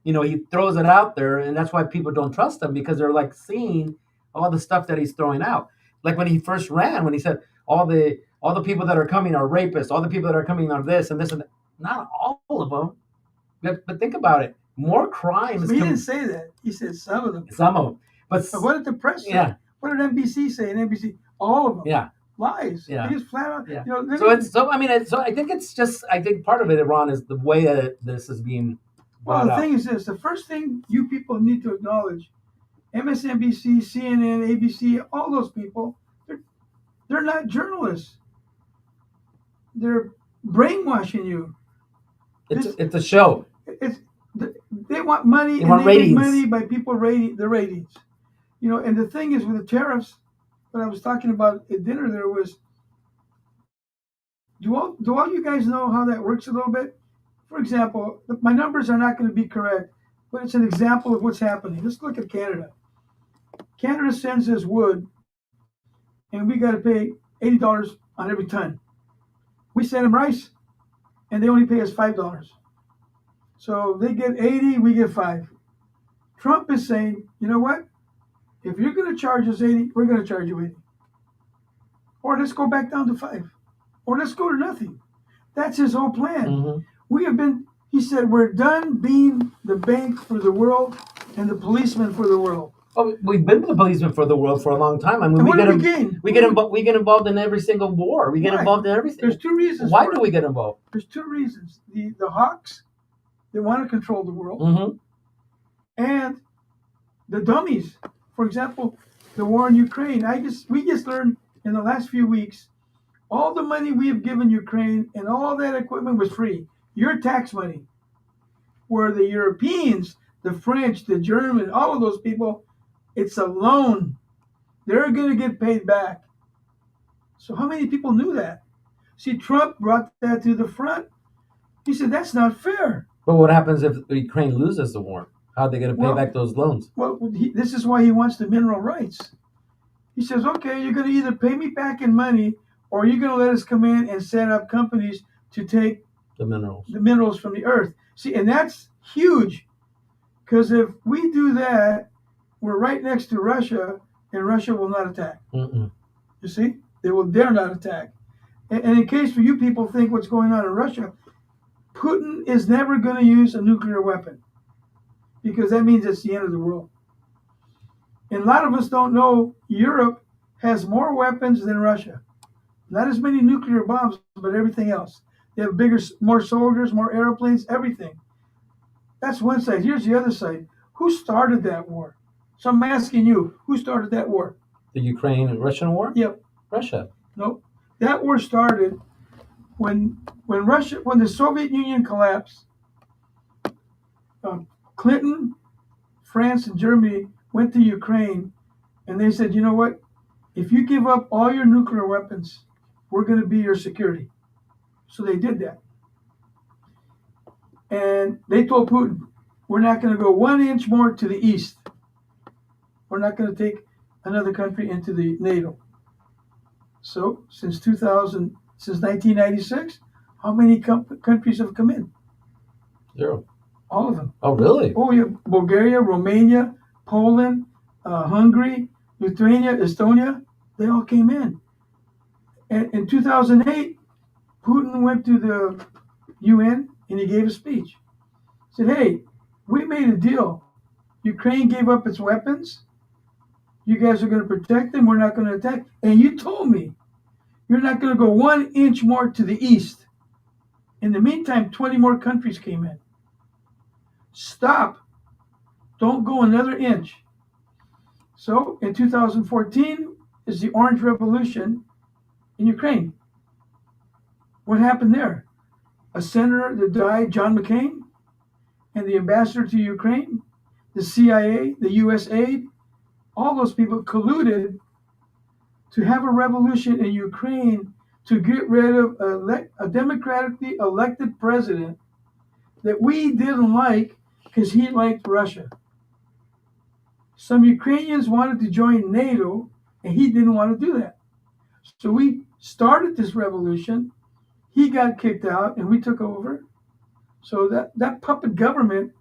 he throws it out there, and that's why people don't trust him because they're like seeing all the stuff that he's throwing out. Like when he first ran, when he said all the people that are coming are rapists, all the people that are coming are this and this and that. Not all of them, but think about it. More crimes. But he didn't say that. He said some of them. Some of them. But what did the press say? Yeah. What did NBC say? And NBC, all of them. Yeah. Lies. Yeah. They just flat out. Yeah. I think part of it, Ron, is the way that this is being. Well, the thing is this: the first thing you people need to acknowledge, MSNBC, CNN, ABC, all those people, they're not journalists. They're brainwashing you. It's a show. They want money. They want ratings. Make money by people rating the ratings. And the thing is with the tariffs, what I was talking about at dinner there was, do all you guys know how that works a little bit? For example, my numbers are not going to be correct, but it's an example of what's happening. Let's look at Canada. Canada sends us wood, and we got to pay $80 on every ton. We send them rice, and they only pay us $5. So they get 80, we get 5. Trump is saying, you know what? If you're going to charge us 80, we're going to charge you 80. Or let's go back down to 5. Or let's go to nothing. That's his whole plan. Mm-hmm. He said, we're done being the bank for the world and the policeman for the world. Oh, we've been the policeman for the world for a long time. I mean, we get involved in every single war. We get involved in everything. There's two reasons. Why do we get involved? There's two reasons. The hawks, they want to control the world. Mm-hmm. And the dummies. For example, the war in Ukraine. We just learned in the last few weeks, all the money we have given Ukraine and all that equipment was free. Your tax money. Where the Europeans, the French, the German, all of those people, it's a loan. They're going to get paid back. So how many people knew that? See, Trump brought that to the front. He said, that's not fair. But what happens if Ukraine loses the war? How are they going to pay back those loans? Well, this is why he wants the mineral rights. He says, okay, you're going to either pay me back in money or you're going to let us come in and set up companies to take the minerals from the earth. See, and that's huge. Because if we do that, we're right next to Russia, and Russia will not attack. Mm-mm. You see? They will dare not attack. And in case for you people think what's going on in Russia, Putin is never going to use a nuclear weapon. Because that means it's the end of the world. And a lot of us don't know Europe has more weapons than Russia. Not as many nuclear bombs, but everything else. They have more soldiers, more airplanes, everything. That's one side. Here's the other side. Who started that war? So I'm asking you, who started that war? The Ukraine and Russian war? Yep. Russia. No. That war started when the Soviet Union collapsed. Clinton, France, and Germany went to Ukraine, and they said, you know what? If you give up all your nuclear weapons, we're going to be your security. So they did that. And they told Putin, we're not going to go 1 inch more to the east. We're not going to take another country into the NATO. So since 1996, how many countries have come in? 0. All of them. Oh, really? Oh, yeah. Bulgaria, Romania, Poland, Hungary, Lithuania, Estonia, they all came in. And in 2008, Putin went to the UN and he gave a speech. He said, hey, we made a deal. Ukraine gave up its weapons. You guys are going to protect them. We're not going to attack. And you told me you're not going to go 1 inch more to the east. In the meantime, 20 more countries came in. Stop. Don't go another inch. So in 2014 is the Orange Revolution in Ukraine. What happened there? a senator that died, John McCain, and the ambassador to Ukraine, the CIA, the US aid, all those people colluded to have a revolution in Ukraine to get rid of a democratically elected president that we didn't like because he liked Russia. Some Ukrainians wanted to join NATO, and he didn't want to do that. So we started this revolution. He got kicked out, and we took over. So that puppet government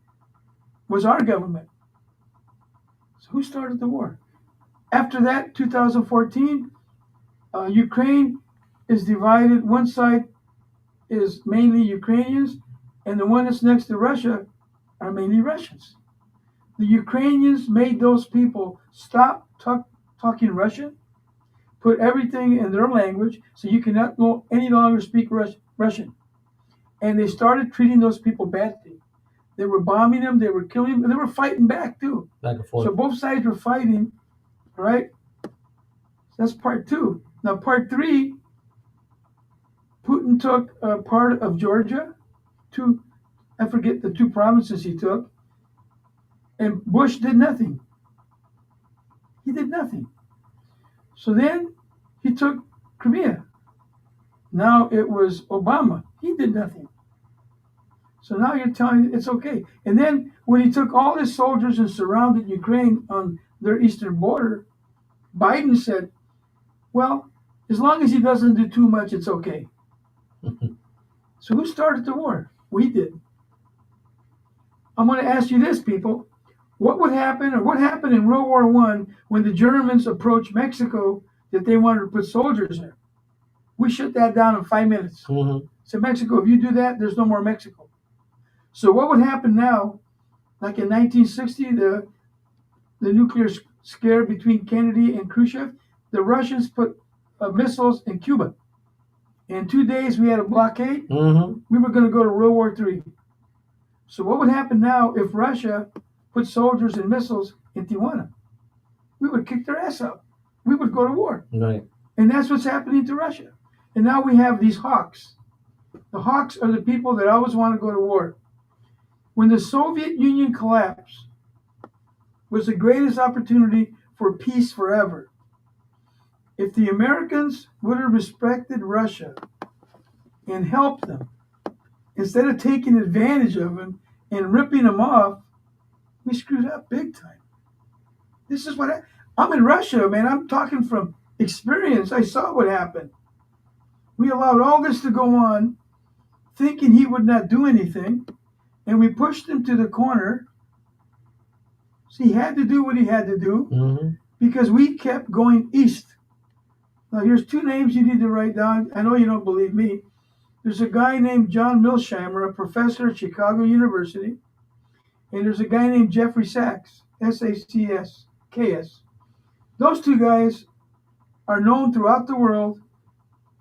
was our government. So who started the war? After that, 2014, Ukraine is divided. One side is mainly Ukrainians, and the one that's next to Russia are mainly Russians. The Ukrainians made those people stop talking Russian, put everything in their language, so you cannot any longer speak Russian. And they started treating those people badly. They were bombing them, they were killing them, and they were fighting back too. Back and forth. So both sides were fighting, right? That's part two. Now, part three, Putin took part of Georgia, I forget the two provinces he took, and Bush did nothing. He did nothing. So then he took Crimea. Now it was Obama. He did nothing. So now you're telling me it's okay. And then when he took all his soldiers and surrounded Ukraine on their eastern border, Biden said, well, as long as he doesn't do too much, it's okay. So who started the war? We did. I'm going to ask you this, people. What would happen, or what happened in World War I when the Germans approached Mexico that they wanted to put soldiers there? We shut that down in 5 minutes. Mm-hmm. So Mexico, if you do that, there's no more Mexico. So what would happen now, like in 1960, the nuclear scare between Kennedy and Khrushchev, the Russians put missiles in Cuba. In 2 days, we had a blockade. Mm-hmm. We were going to go to World War III. So what would happen now if Russia put soldiers and missiles in Tijuana? We would kick their ass out. We would go to war. Right. And that's what's happening to Russia. And now we have these hawks. The hawks are the people that always want to go to war. When the Soviet Union collapsed, was the greatest opportunity for peace forever. If the Americans would have respected Russia and helped them, instead of taking advantage of them and ripping them off, we screwed up big time. This is what I'm in Russia, man. I'm talking from experience. I saw what happened. We allowed all this to go on, thinking he would not do anything, and we pushed him to the corner. So he had to do what he had to do, Mm-hmm. because we kept going east. Now, here's two names you need to write down. I know you don't believe me. There's a guy named John Milsheimer, a professor at Chicago University, and there's a guy named Jeffrey Sachs, Sachs. Those two guys are known throughout the world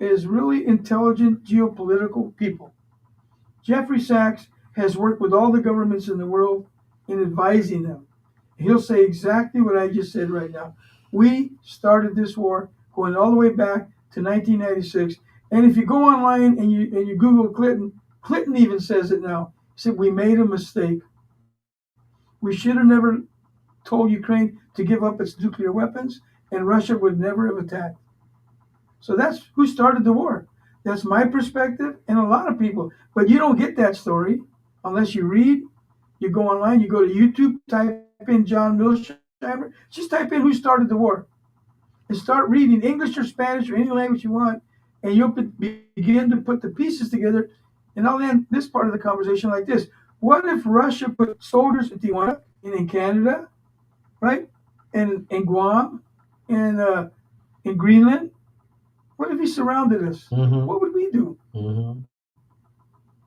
as really intelligent geopolitical people. Jeffrey Sachs has worked with all the governments in the world in advising them. He'll say exactly what I just said right now. We started this war going all the way back to 1996. And if you go online and you Google Clinton, Clinton even says it now. He said, we made a mistake. We should have never told Ukraine to give up its nuclear weapons, and Russia would never have attacked. So that's who started the war. That's my perspective and a lot of people. But you don't get that story unless you read, you go online, you go to YouTube, type in John Milsheimer, just type in who started the war. And start reading English or Spanish or any language you want, and you'll begin to put the pieces together. And I'll end this part of the conversation like this. What if Russia put soldiers in Tijuana and in Canada, right? And in Guam and in Greenland? What if he surrounded us? Mm-hmm. What would we do? Mm-hmm.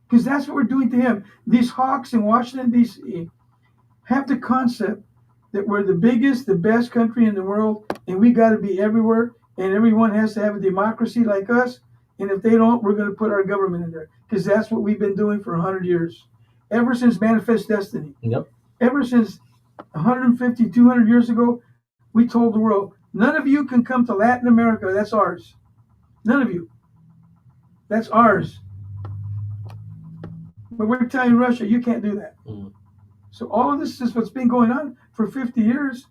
Because that's what we're doing to him. These hawks in Washington, D.C. have the concept that we're the biggest, the best country in the world, and we got to be everywhere, and everyone has to have a democracy like us. And if they don't, we're going to put our government in there, because that's what we've been doing for 100 years. Ever since Manifest Destiny. Yep. Ever since 150, 200 years ago, we told the world, none of you can come to Latin America. That's ours. None of you. That's ours. But we're telling Russia, you can't do that. Mm. So all of this is what's been going on for 50 years.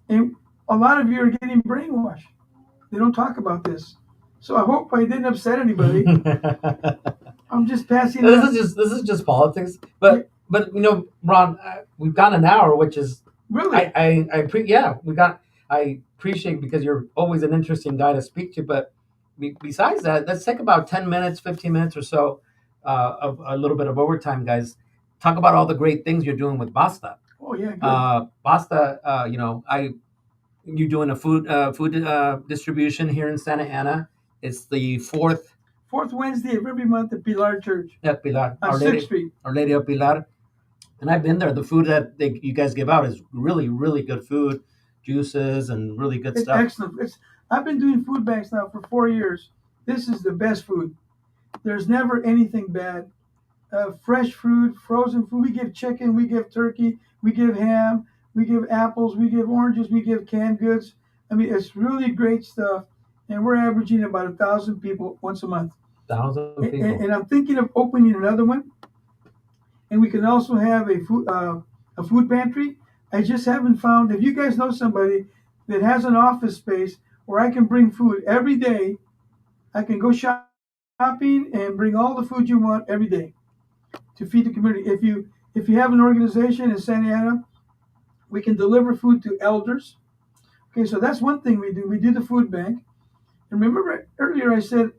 And a lot of you are getting brainwashed. They don't talk about this. So I hope I didn't upset anybody. I'm just passing this on. this is just politics. But Ron, we've got an hour, which is Really? I appreciate because you're always an interesting guy to speak to. But besides that, let's take about 10 minutes, 15 minutes or so of a little bit of overtime, guys. Talk about all the great things you're doing with Basta. Oh, yeah, good. Basta, you're doing a food distribution here in Santa Ana. It's the Fourth Wednesday of every month at Pilar Church at Pilar, on 6th Street. Our Lady of Pilar. And I've been there. The food that you guys give out is really, really good food, juices and really good It's stuff. excellent. I've been doing food banks now for 4 years. This is the best food. There's never anything bad. Fresh fruit, frozen food. We give chicken, we give turkey, we give ham, we give apples, we give oranges, we give canned goods. I mean, it's really great stuff. And we're averaging about 1,000 people once a month. 1,000 people. And I'm thinking of opening another one. And we can also have a food pantry. I just haven't found. If you guys know somebody that has an office space where I can bring food every day, I can go shopping and bring all the food you want every day to feed the community. If you have an organization in Santa Ana, we can deliver food to elders. Okay, so that's one thing we do. We do the food bank. And remember earlier I said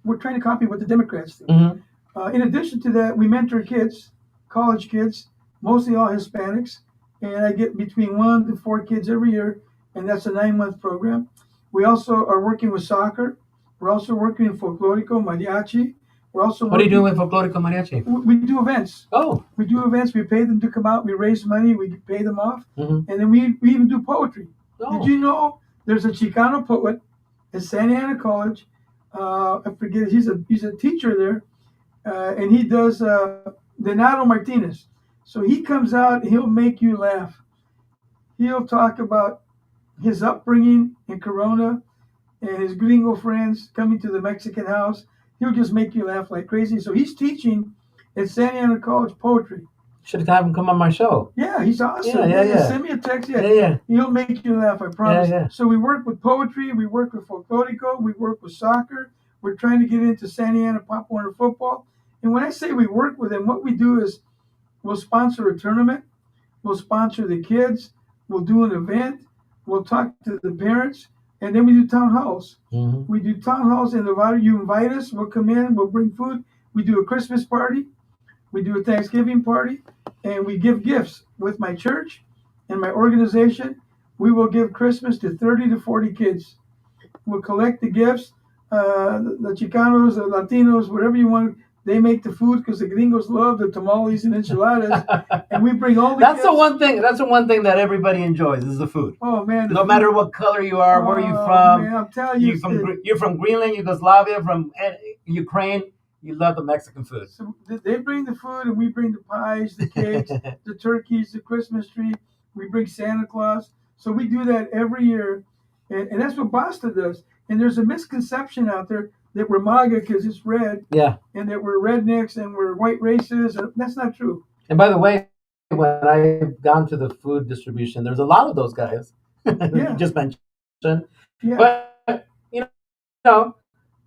we're trying to copy what the Democrats do. Mm-hmm. In addition to that, we mentor kids, college kids, mostly all Hispanics, and I get between 1 to 4 kids every year, and that's a 9-month program. We also are working with soccer. We're also working in folklorico, mariachi. We're also What are you doing with folklorico mariachi? We do events. Oh. We do events. We pay them to come out. We raise money. We pay them off. Mm-hmm. And then we even do poetry. Oh. Did you know there's a Chicano poet at Santa Ana College? I forget. He's a teacher there. And he does Donato Martinez. So he comes out, he'll make you laugh. He'll talk about his upbringing in Corona and his gringo friends coming to the Mexican house. He'll just make you laugh like crazy. So he's teaching at Santa Ana College poetry. Should have him come on my show. Yeah, he's awesome. Yeah. Send me a text. Yeah. He'll make you laugh, I promise. Yeah. So we work with poetry, we work with folklorico, we work with soccer. We're trying to get into Santa Ana Pop Warner football. And when I say we work with them, what we do is we'll sponsor a tournament, we'll sponsor the kids, we'll do an event, we'll talk to the parents, and then we do town halls. Mm-hmm. We do town halls in Nevada. You invite us, we'll come in, we'll bring food. We do a Christmas party, we do a Thanksgiving party, and we give gifts with my church and my organization. We will give Christmas to 30 to 40 kids. We'll collect the gifts, the Chicanos, the Latinos, whatever you want. They make the food because the gringos love the tamales and enchiladas, and we bring all the. That's the one thing. That's the one thing that everybody enjoys is the food. Oh man! No matter what color you are, where you from. Man, I'm telling you, you're from Greenland, Yugoslavia, from Ukraine. You love the Mexican food. So they bring the food, and we bring the pies, the cakes, the turkeys, the Christmas tree. We bring Santa Claus. So we do that every year, and that's what Basta does. And there's a misconception out there that we're MAGA because it's red. Yeah. And that we're rednecks and we're white racists. That's not true. And by the way, when I've gone to the food distribution, there's a lot of those guys you just mentioned. Yeah. But,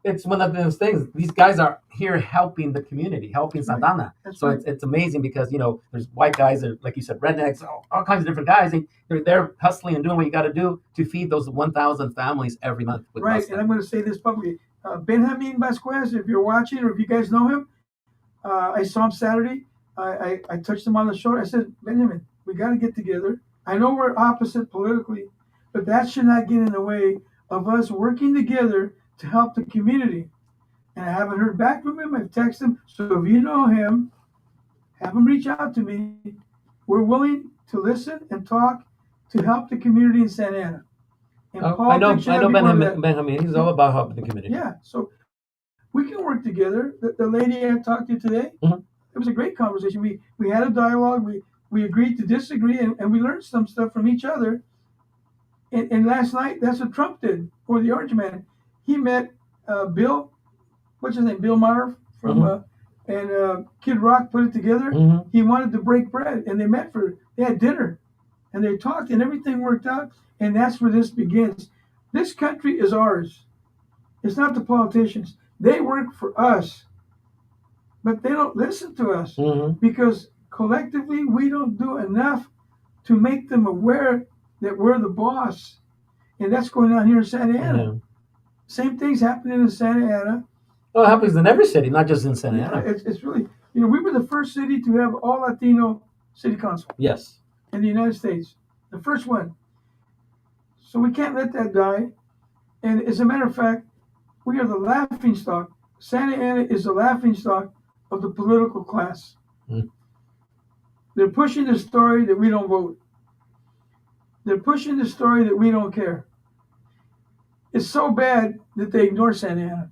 it's one of those things. These guys are here helping the community, helping Santa Ana. That's so right. It's amazing because, there's white guys, that, like you said, rednecks, all kinds of different guys. And they're there hustling and doing what you got to do to feed those 1,000 families every month. With right. Basta. And I'm going to say this publicly. Benjamin Vasquez, if you're watching or if you guys know him, I saw him Saturday. I touched him on the shoulder. I said, Benjamin, we got to get together. I know we're opposite politically, but that should not get in the way of us working together to help the community. And I haven't heard back from him. I've texted him. So if you know him, have him reach out to me. We're willing to listen and talk to help the community in Santa Ana. And I know Benjamin. He's all about helping the community. Yeah, so we can work together. The lady I talked to today, It was a great conversation. We had a dialogue. We agreed to disagree, and we learned some stuff from each other. And last night, that's what Trump did, or the Orange Man. He met Bill, what's his name, Bill Maher from and Kid Rock put it together. Mm-hmm. He wanted to break bread, and they had dinner, and they talked, and everything worked out. And that's where this begins. This country is ours. It's not the politicians. They work for us, but they don't listen to us Mm-hmm. because collectively we don't do enough to make them aware that we're the boss. And that's going on here in Santa Ana. Yeah. Same thing's happening in Santa Ana. Well, it happens in every city, not just in Santa Yeah, Ana. it's really, we were the first city to have all Latino city council Yes. in the United States. The first one. So we can't let that die. And as a matter of fact, we are the laughing stock. Santa Ana is the laughing stock of the political class. Mm. They're pushing the story that we don't vote. They're pushing the story that we don't care. It's so bad that they ignore Santa Ana.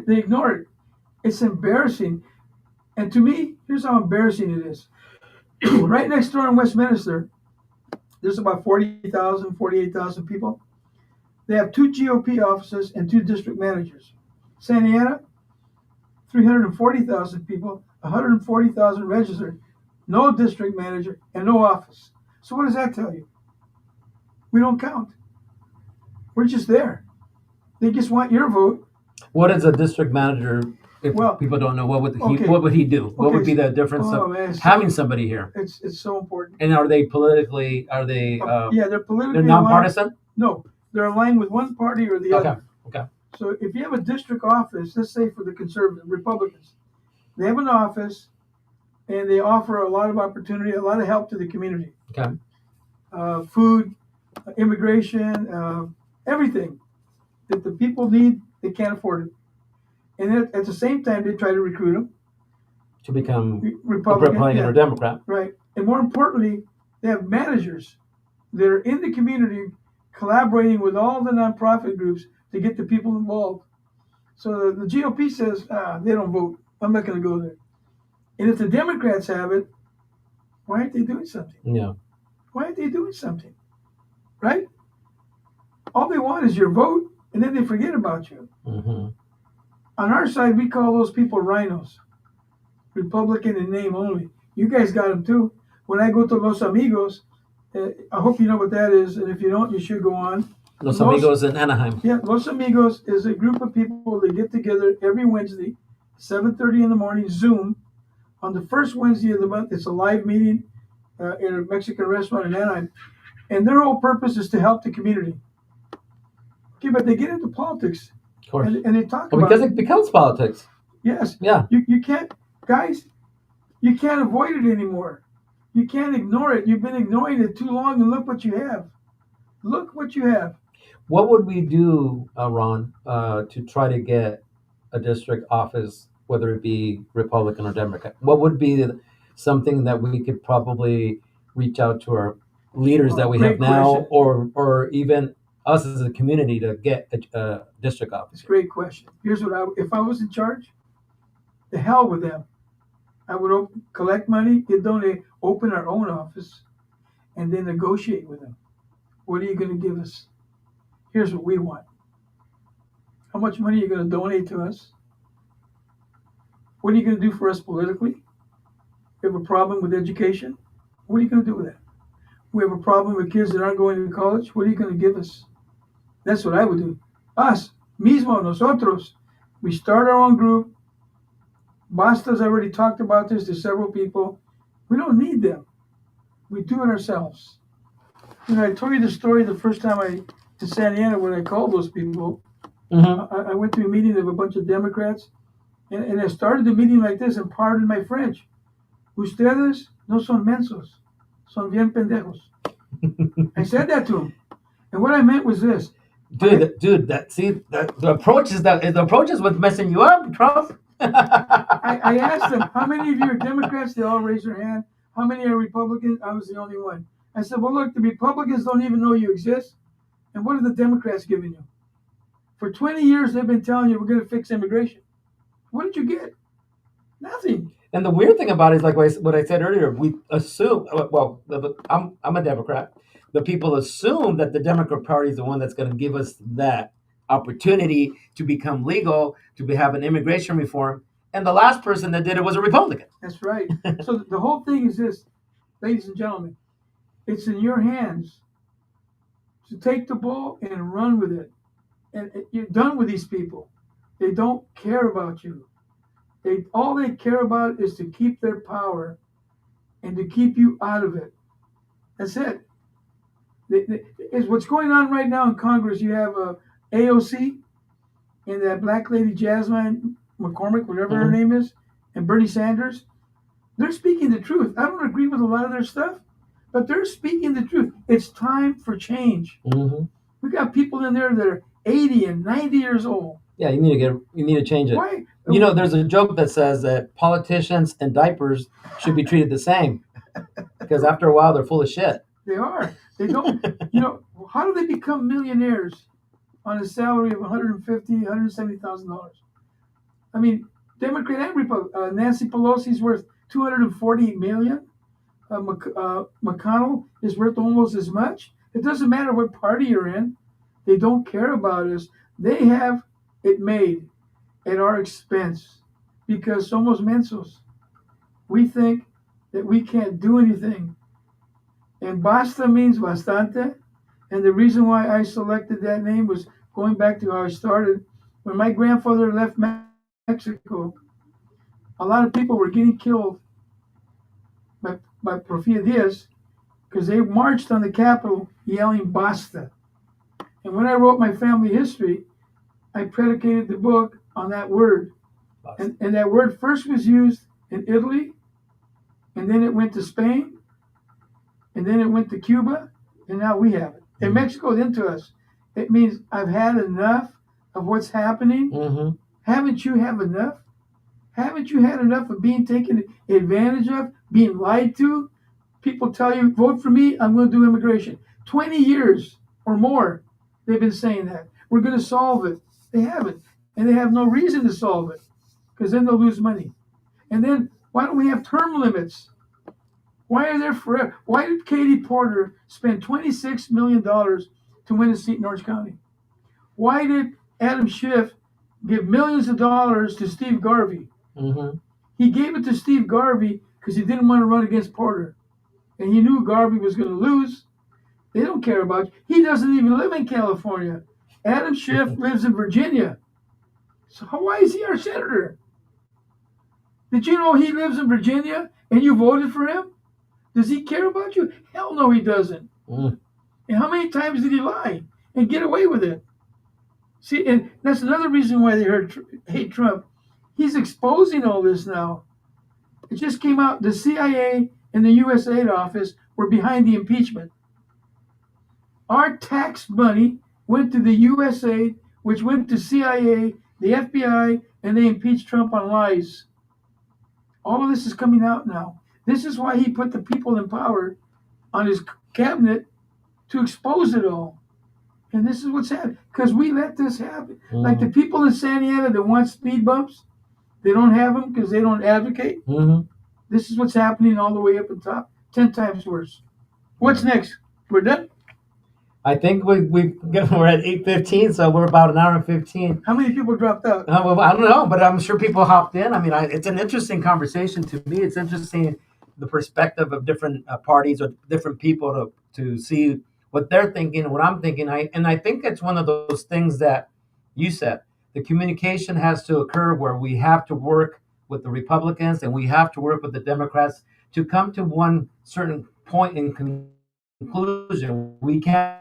They ignore it. It's embarrassing. And to me, here's how embarrassing it is. Right next door in Westminster, there's about 40,000, 48,000 people. They have 2 GOP offices and 2 district managers. Santa Ana, 340,000 people, 140,000 registered, no district manager, and no office. So what does that tell you? We don't count. We're just there. They just want your vote. What is a district manager? If Well, people don't know, what would okay. what would he do? What Okay, would be the difference Oh of man, having somebody here? it's so important. And are they politically? Are they? Yeah, they're politically They're nonpartisan. No, they're aligned with one party or the Okay. other. Okay. So if you have a district office, let's say for the conservative Republicans, they have an office and they offer a lot of opportunity, a lot of help to the community. Okay. Food, immigration, everything that the people need, they can't afford it. And at the same time, they try to recruit them. To become Republican, or Democrat. Right. And more importantly, they have managers that are in the community collaborating with all the nonprofit groups to get the people involved. So the GOP says, they don't vote. I'm not going to go there. And if the Democrats have it, why aren't they doing something? Yeah. Why aren't they doing something? Right? All they want is your vote, and then they forget about you. Mm-hmm. On our side, we call those people rhinos. Republican in name only. You guys got them too. When I go to Los Amigos, I hope you know what that is, and if you don't, you should go on. Los Amigos in Anaheim. Yeah, Los Amigos is a group of people that get together every Wednesday, 7:30 in the morning, Zoom. On the first Wednesday of the month, it's a live meeting in a Mexican restaurant in Anaheim. And their whole purpose is to help the community. Okay, but they get into politics. Of course. And they talk Well, about because it becomes politics. Yes. Yeah. You can't, guys, you can't avoid it anymore. You can't ignore it. You've been ignoring it too long, and look what you have. Look what you have. What would we do, Ron, to try to get a district office, whether it be Republican or Democrat? What would be something that we could probably reach out to our leaders that we have Great now, question. or even us as a community to get a district office? It's a great question. Here's what if I was in charge, the hell with them. I would collect money, get donate, open our own office, and then negotiate with them. What are you going to give us? Here's what we want. How much money are you going to donate to us? What are you going to do for us politically? We have a problem with education. What are you going to do with that? We have a problem with kids that aren't going to college. What are you going to give us? That's what I would do. Us, mismo, nosotros. We start our own group. Basta's already talked about this to several people. We don't need them. We do it ourselves. I told you the story the first time to Santa Ana when I called those people. Mm-hmm. I went to a meeting of a bunch of Democrats, and I started the meeting like this, and pardon my French. Ustedes no son mensos, son bien pendejos. I said that to them. And what I meant was this. Dude, the approach is what's messing you up, Trump. I asked them, how many of you are Democrats? They all raised their hand. How many are Republicans? I was the only one. I said, well, look, the Republicans don't even know you exist. And what are the Democrats giving you? For 20 years, they've been telling you we're going to fix immigration. What did you get? Nothing. And the weird thing about it is, like what I said earlier, we assume, well, I'm a Democrat. The people assume that the Democrat Party is the one that's going to give us that opportunity to become legal, to have an immigration reform. and the last person that did it was a Republican. That's right. So the whole thing is this, ladies and gentlemen, it's in your hands to take the ball and run with it. And you're done with these people. They don't care about you. All they care about is to keep their power and to keep you out of it. That's it. Is what's going on right now in Congress. You have AOC and that black lady Jasmine McCormick, whatever her name is, and Bernie Sanders. They're speaking the truth. I don't agree with a lot of their stuff, but they're speaking the truth. It's time for change. We got people in there that are 80 and 90 years old. Yeah, you need to change it. Why? You know, there's a joke that says that politicians and diapers should be treated the same because after a while they're full of shit. They are. They don't. How do they become millionaires on a salary of $150,000, $170,000? I mean, Democrat and Republican. Nancy Pelosi's worth $240 million. McConnell is worth almost as much. It doesn't matter what party you're in. They don't care about us. They have it made at our expense because somos mensos. We think that we can't do anything. And basta means bastante. And the reason why I selected that name was going back to how I started. When my grandfather left Mexico, a lot of people were getting killed by Porfirio Diaz because they marched on the Capitol yelling basta. And when I wrote my family history, I predicated the book on that word. And that word first was used in Italy, and then it went to Spain, and then it went to Cuba, and now we have it. And Mexico's into us. It means I've had enough of what's happening. Haven't you had enough? Haven't you had enough of being taken advantage of, being lied to? People tell you, vote for me, I'm going to do immigration. 20 years or more, they've been saying that. We're going to solve it. They haven't. And they have no reason to solve it because then they'll lose money. And then why don't we have term limits? Why are there forever? Why did Katie Porter spend $26 million to win a seat in Orange County? Why did Adam Schiff give millions of dollars to Steve Garvey? He gave it to Steve Garvey because he didn't want to run against Porter. And he knew Garvey was going to lose. They don't care about you. He doesn't even live in California. Adam Schiff lives in Virginia. So why is he our senator? Did you know he lives in Virginia and you voted for him? Does he care about you? Hell no, he doesn't. And how many times did he lie and get away with it? See, and that's another reason why they hate Trump. He's exposing all this now. It just came out. The CIA and the USAID office were behind the impeachment. Our tax money went to the USAID, which went to CIA, the FBI, and they impeached Trump on lies. All of this is coming out now. This is why he put the people in power on his cabinet to expose it all. And this is what's happening. Because we let this happen. Like the people in Santa Ana that want speed bumps, they don't have them because they don't advocate. This is what's happening all the way up on top. 10 times worse. What's next? We're done? I think we're at 8:15, so we're about an hour and 15. How many people dropped out? Well, I don't know, but I'm sure people hopped in. I mean, it's an interesting conversation to me. It's interesting the perspective of different parties or different people to see what they're thinking and what I'm thinking. I think it's one of those things that you said. The communication has to occur where we have to work with the Republicans and we have to work with the Democrats to come to one certain point in conclusion. We can't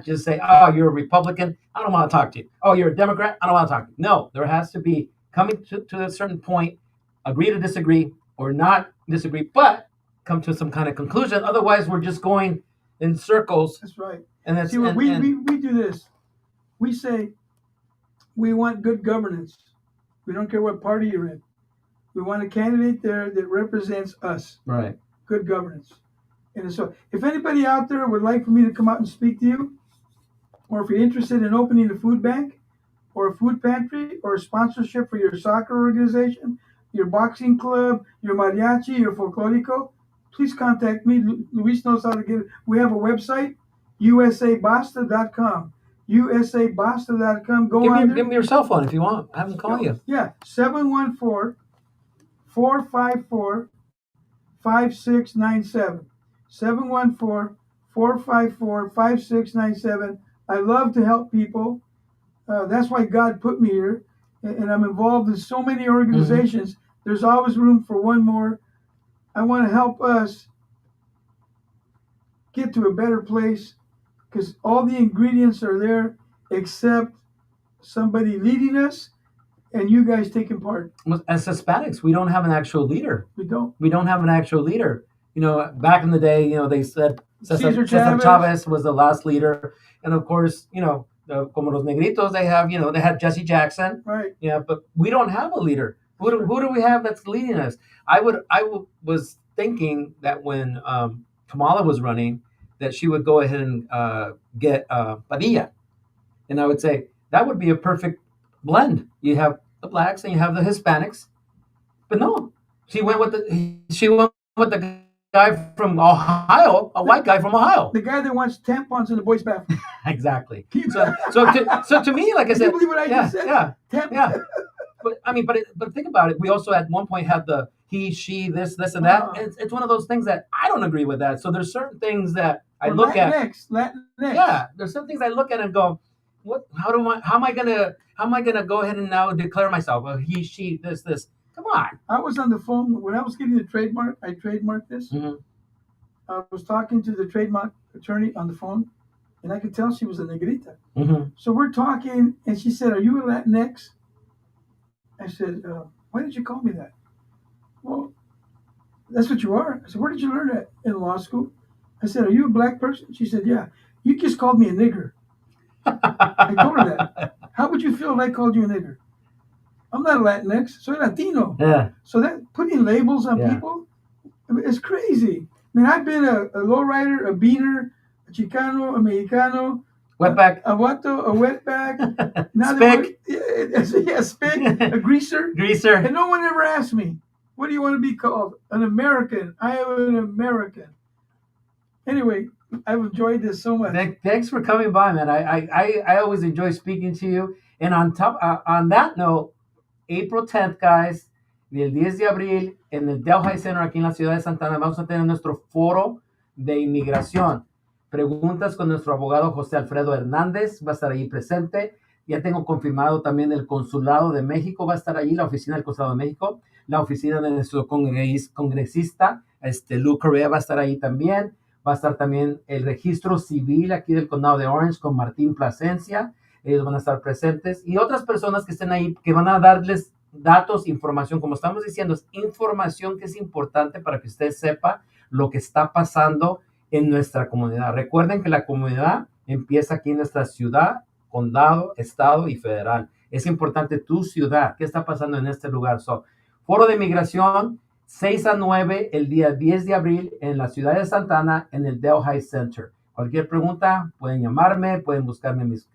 just say, oh, you're a Republican, I don't want to talk to you. Oh, you're a Democrat, I don't want to talk to you. No, there has to be coming to a certain point, agree to disagree or not disagree, but come to some kind of conclusion. Otherwise, we're just going in circles. That's right. And that's See, we do this. We say we want good governance. We don't care what party you're in. We want a candidate there that represents us. Right. Good governance. And so if anybody out there would like for me to come out and speak to you, or if you're interested in opening a food bank or a food pantry or a sponsorship for your soccer organization, your boxing club, your mariachi, your folklorico, please contact me. Luis knows how to get it. We have a website, usabasta.com. usabasta.com. Give me your cell phone if you want. Have them call you. Yeah, 714 714-454-5697. 714-454-5697. I love to help people. That's why God put me here. And I'm involved in so many organizations. There's always room for one more. I want to help us get to a better place because all the ingredients are there except somebody leading us and you guys taking part. As Hispanics, we don't have an actual leader. We don't. We don't have an actual leader. Back in the day, they said Cesar Cesar Chavez. Chavez was the last leader, and of course, como los negritos, they had Jesse Jackson. Right. Yeah, but we don't have a leader. Who do we have that's leading us? I was thinking that when Kamala was running, that she would go ahead and get Padilla, and I would say that would be a perfect blend. You have the blacks and you have the Hispanics, but no, she went with the guy from Ohio, a white guy from Ohio. The guy that wants tampons in the boys' bathroom. Exactly. So to me, like I said, Can you believe what I just said? Yeah. But think about it. We also at one point had the he, she, this, and that. It's one of those things that I don't agree with that. So there's certain things that I look at. Latinx. Yeah, there's some things I look at and go, what? How am I gonna go ahead and now declare myself? He, she, this. Come on. I was on the phone when I was getting the trademark. I trademarked this. I was talking to the trademark attorney on the phone, and I could tell she was a negrita. So we're talking, and she said, "Are you a Latinx?" I said, "Why did you call me that?" Well, that's what you are. I said, "Where did you learn that?" In law school. I said, "Are you a black person?" She said, "Yeah." You just called me a nigger. I told her that. How would you feel if I called you a nigger? I'm not a Latinx, soy Latino. Yeah. So that putting labels on people, it's crazy. I mean, I've been a lowrider, a beaner, a Chicano, a Mexicano, wetback, a vato, a wetback, spick, a greaser, and no one ever asked me, "What do you want to be called?" An American. I am an American. Anyway, I've enjoyed this so much. Thanks for coming by, man. I always enjoy speaking to you. And on that note, April 10th, guys, del 10 de abril, en el Delhi Center aquí en la ciudad de Santana, vamos a tener nuestro foro de inmigración. Preguntas con nuestro abogado José Alfredo Hernández, va a estar allí presente. Ya tengo confirmado también el Consulado de México, va a estar allí, la oficina del Consulado de México, la oficina de nuestro congresista, Lou Correa va a estar ahí también. Va a estar también el registro civil aquí del condado de Orange con Martín Plasencia. Ellos van a estar presentes y otras personas que estén ahí que van a darles datos, información. Como estamos diciendo, es información que es importante para que usted sepa lo que está pasando en nuestra comunidad. Recuerden que la comunidad empieza aquí en nuestra ciudad, condado, estado y federal. Es importante tu ciudad. ¿Qué está pasando en este lugar? Foro de Migración, 6 a 9, el día 10 de abril en la ciudad de Santana, en el Delhi Center. Cualquier pregunta, pueden llamarme, pueden buscarme en mis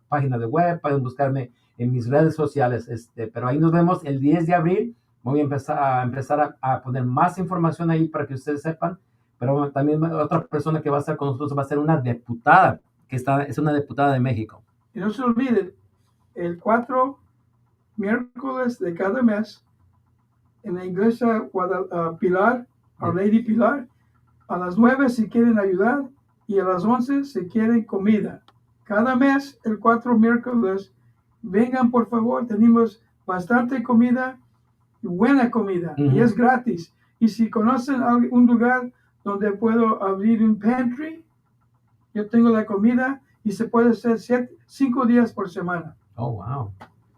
páginas de web, pueden buscarme en mis redes sociales. Pero ahí nos vemos el 10 de abril. Voy a empezar a poner más información ahí para que ustedes sepan. Pero también otra persona que va a estar con nosotros va a ser una diputada, es una diputada de México. Y no se olviden, el 4 miércoles de cada mes, en la iglesia Pilar, Our Lady Pilar, a las 9 si quieren ayudar y a las 11 si quieren comida. Cada mes, el 4 miércoles, vengan por favor, tenemos bastante comida y buena comida y es gratis. Y si conocen un lugar donde puedo abrir un pantry, yo tengo la comida y se puede hacer 5 días por semana. Oh, wow.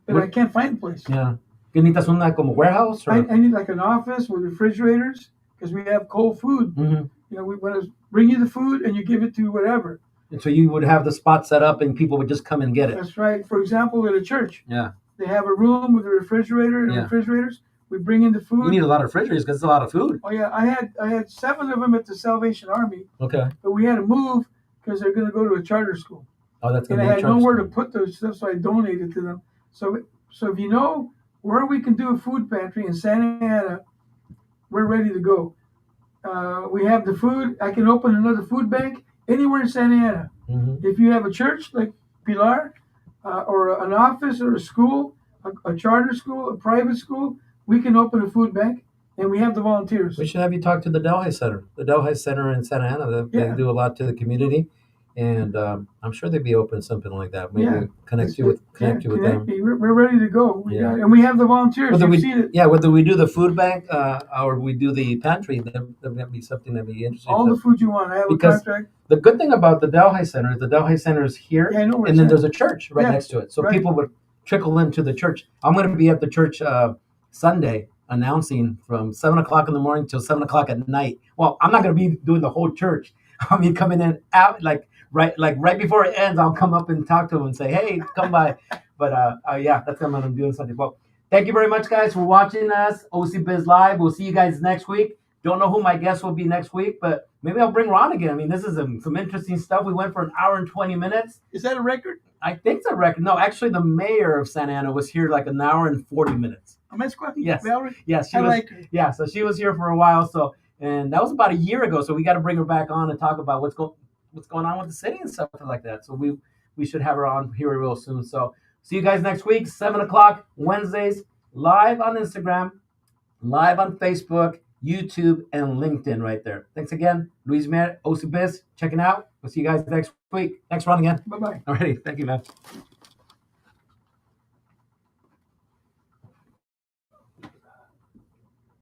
But I can't find a place. Yeah. ¿Qué necesitas una como warehouse? Or? I need like an office with refrigerators because we have cold food. You know, we want to bring you the food and you give it to whatever. And so you would have the spot set up and people would just come and get it. That's right. For example, at a church, they have a room with a refrigerator and refrigerators. We bring in the food. You need a lot of refrigerators because it's a lot of food. Oh yeah, I had 7 of them at the Salvation Army. Okay. But we had to move because they're going to go to a charter school. Oh, that's. And I had nowhere to put those stuff, so I donated to them. So if you know where we can do a food pantry in Santa Ana, we're ready to go. We have the food. I can open another food bank anywhere in Santa Ana. If you have a church like Pilar, or an office or a school, a charter school, a private school, we can open a food bank. and we have the volunteers. We should have you talk to the Delhi Center. The Delhi Center in Santa Ana, they Yeah. do a lot to the community, and I'm sure they'd be open to something like that. Maybe Yeah. connect you with them. Me. We're ready to go. Yeah. And we have the volunteers. Whether You've seen it. whether we do the food bank or we do the pantry, that might be something that'd be interesting. All the food you want. I have Because a contract. the good thing about the Delhi Center is here, Yeah, I know where and it's then at. there's a church right Yeah, next to it, so right. people would trickle into the church. I'm going to be at the church Sunday announcing from 7 o'clock in the morning till 7 o'clock at night. Well, I'm not going to be doing the whole church. I'll be coming in out right before it ends. I'll come up and talk to them and say, "Hey, come by." But yeah, that's what I'm doing Sunday. Well, thank you very much, guys, for watching us. OC Biz Live. We'll see you guys next week. Don't know who my guest will be next week, but maybe I'll bring Ron again. I mean, this is some interesting stuff. We went for an hour and 20 minutes. Is that a record? I think it's a record. No, actually, the mayor of Santa Ana was here like an hour and 40 minutes. Yes. Valerie? Yes, she I was. like her. Yeah, so she was here for a while. So, and that was about a year ago. So we got to bring her back on and talk about what's going on with the city and stuff like that. So we should have her on here real soon. So see you guys next week, 7 o'clock Wednesdays, live on Instagram, live on Facebook, YouTube, and LinkedIn right there. Thanks again, Luis Mer, OC Biz, checking out. We'll see you guys next week. Thanks, Ron, again. Bye-bye. Alrighty, thank you, man.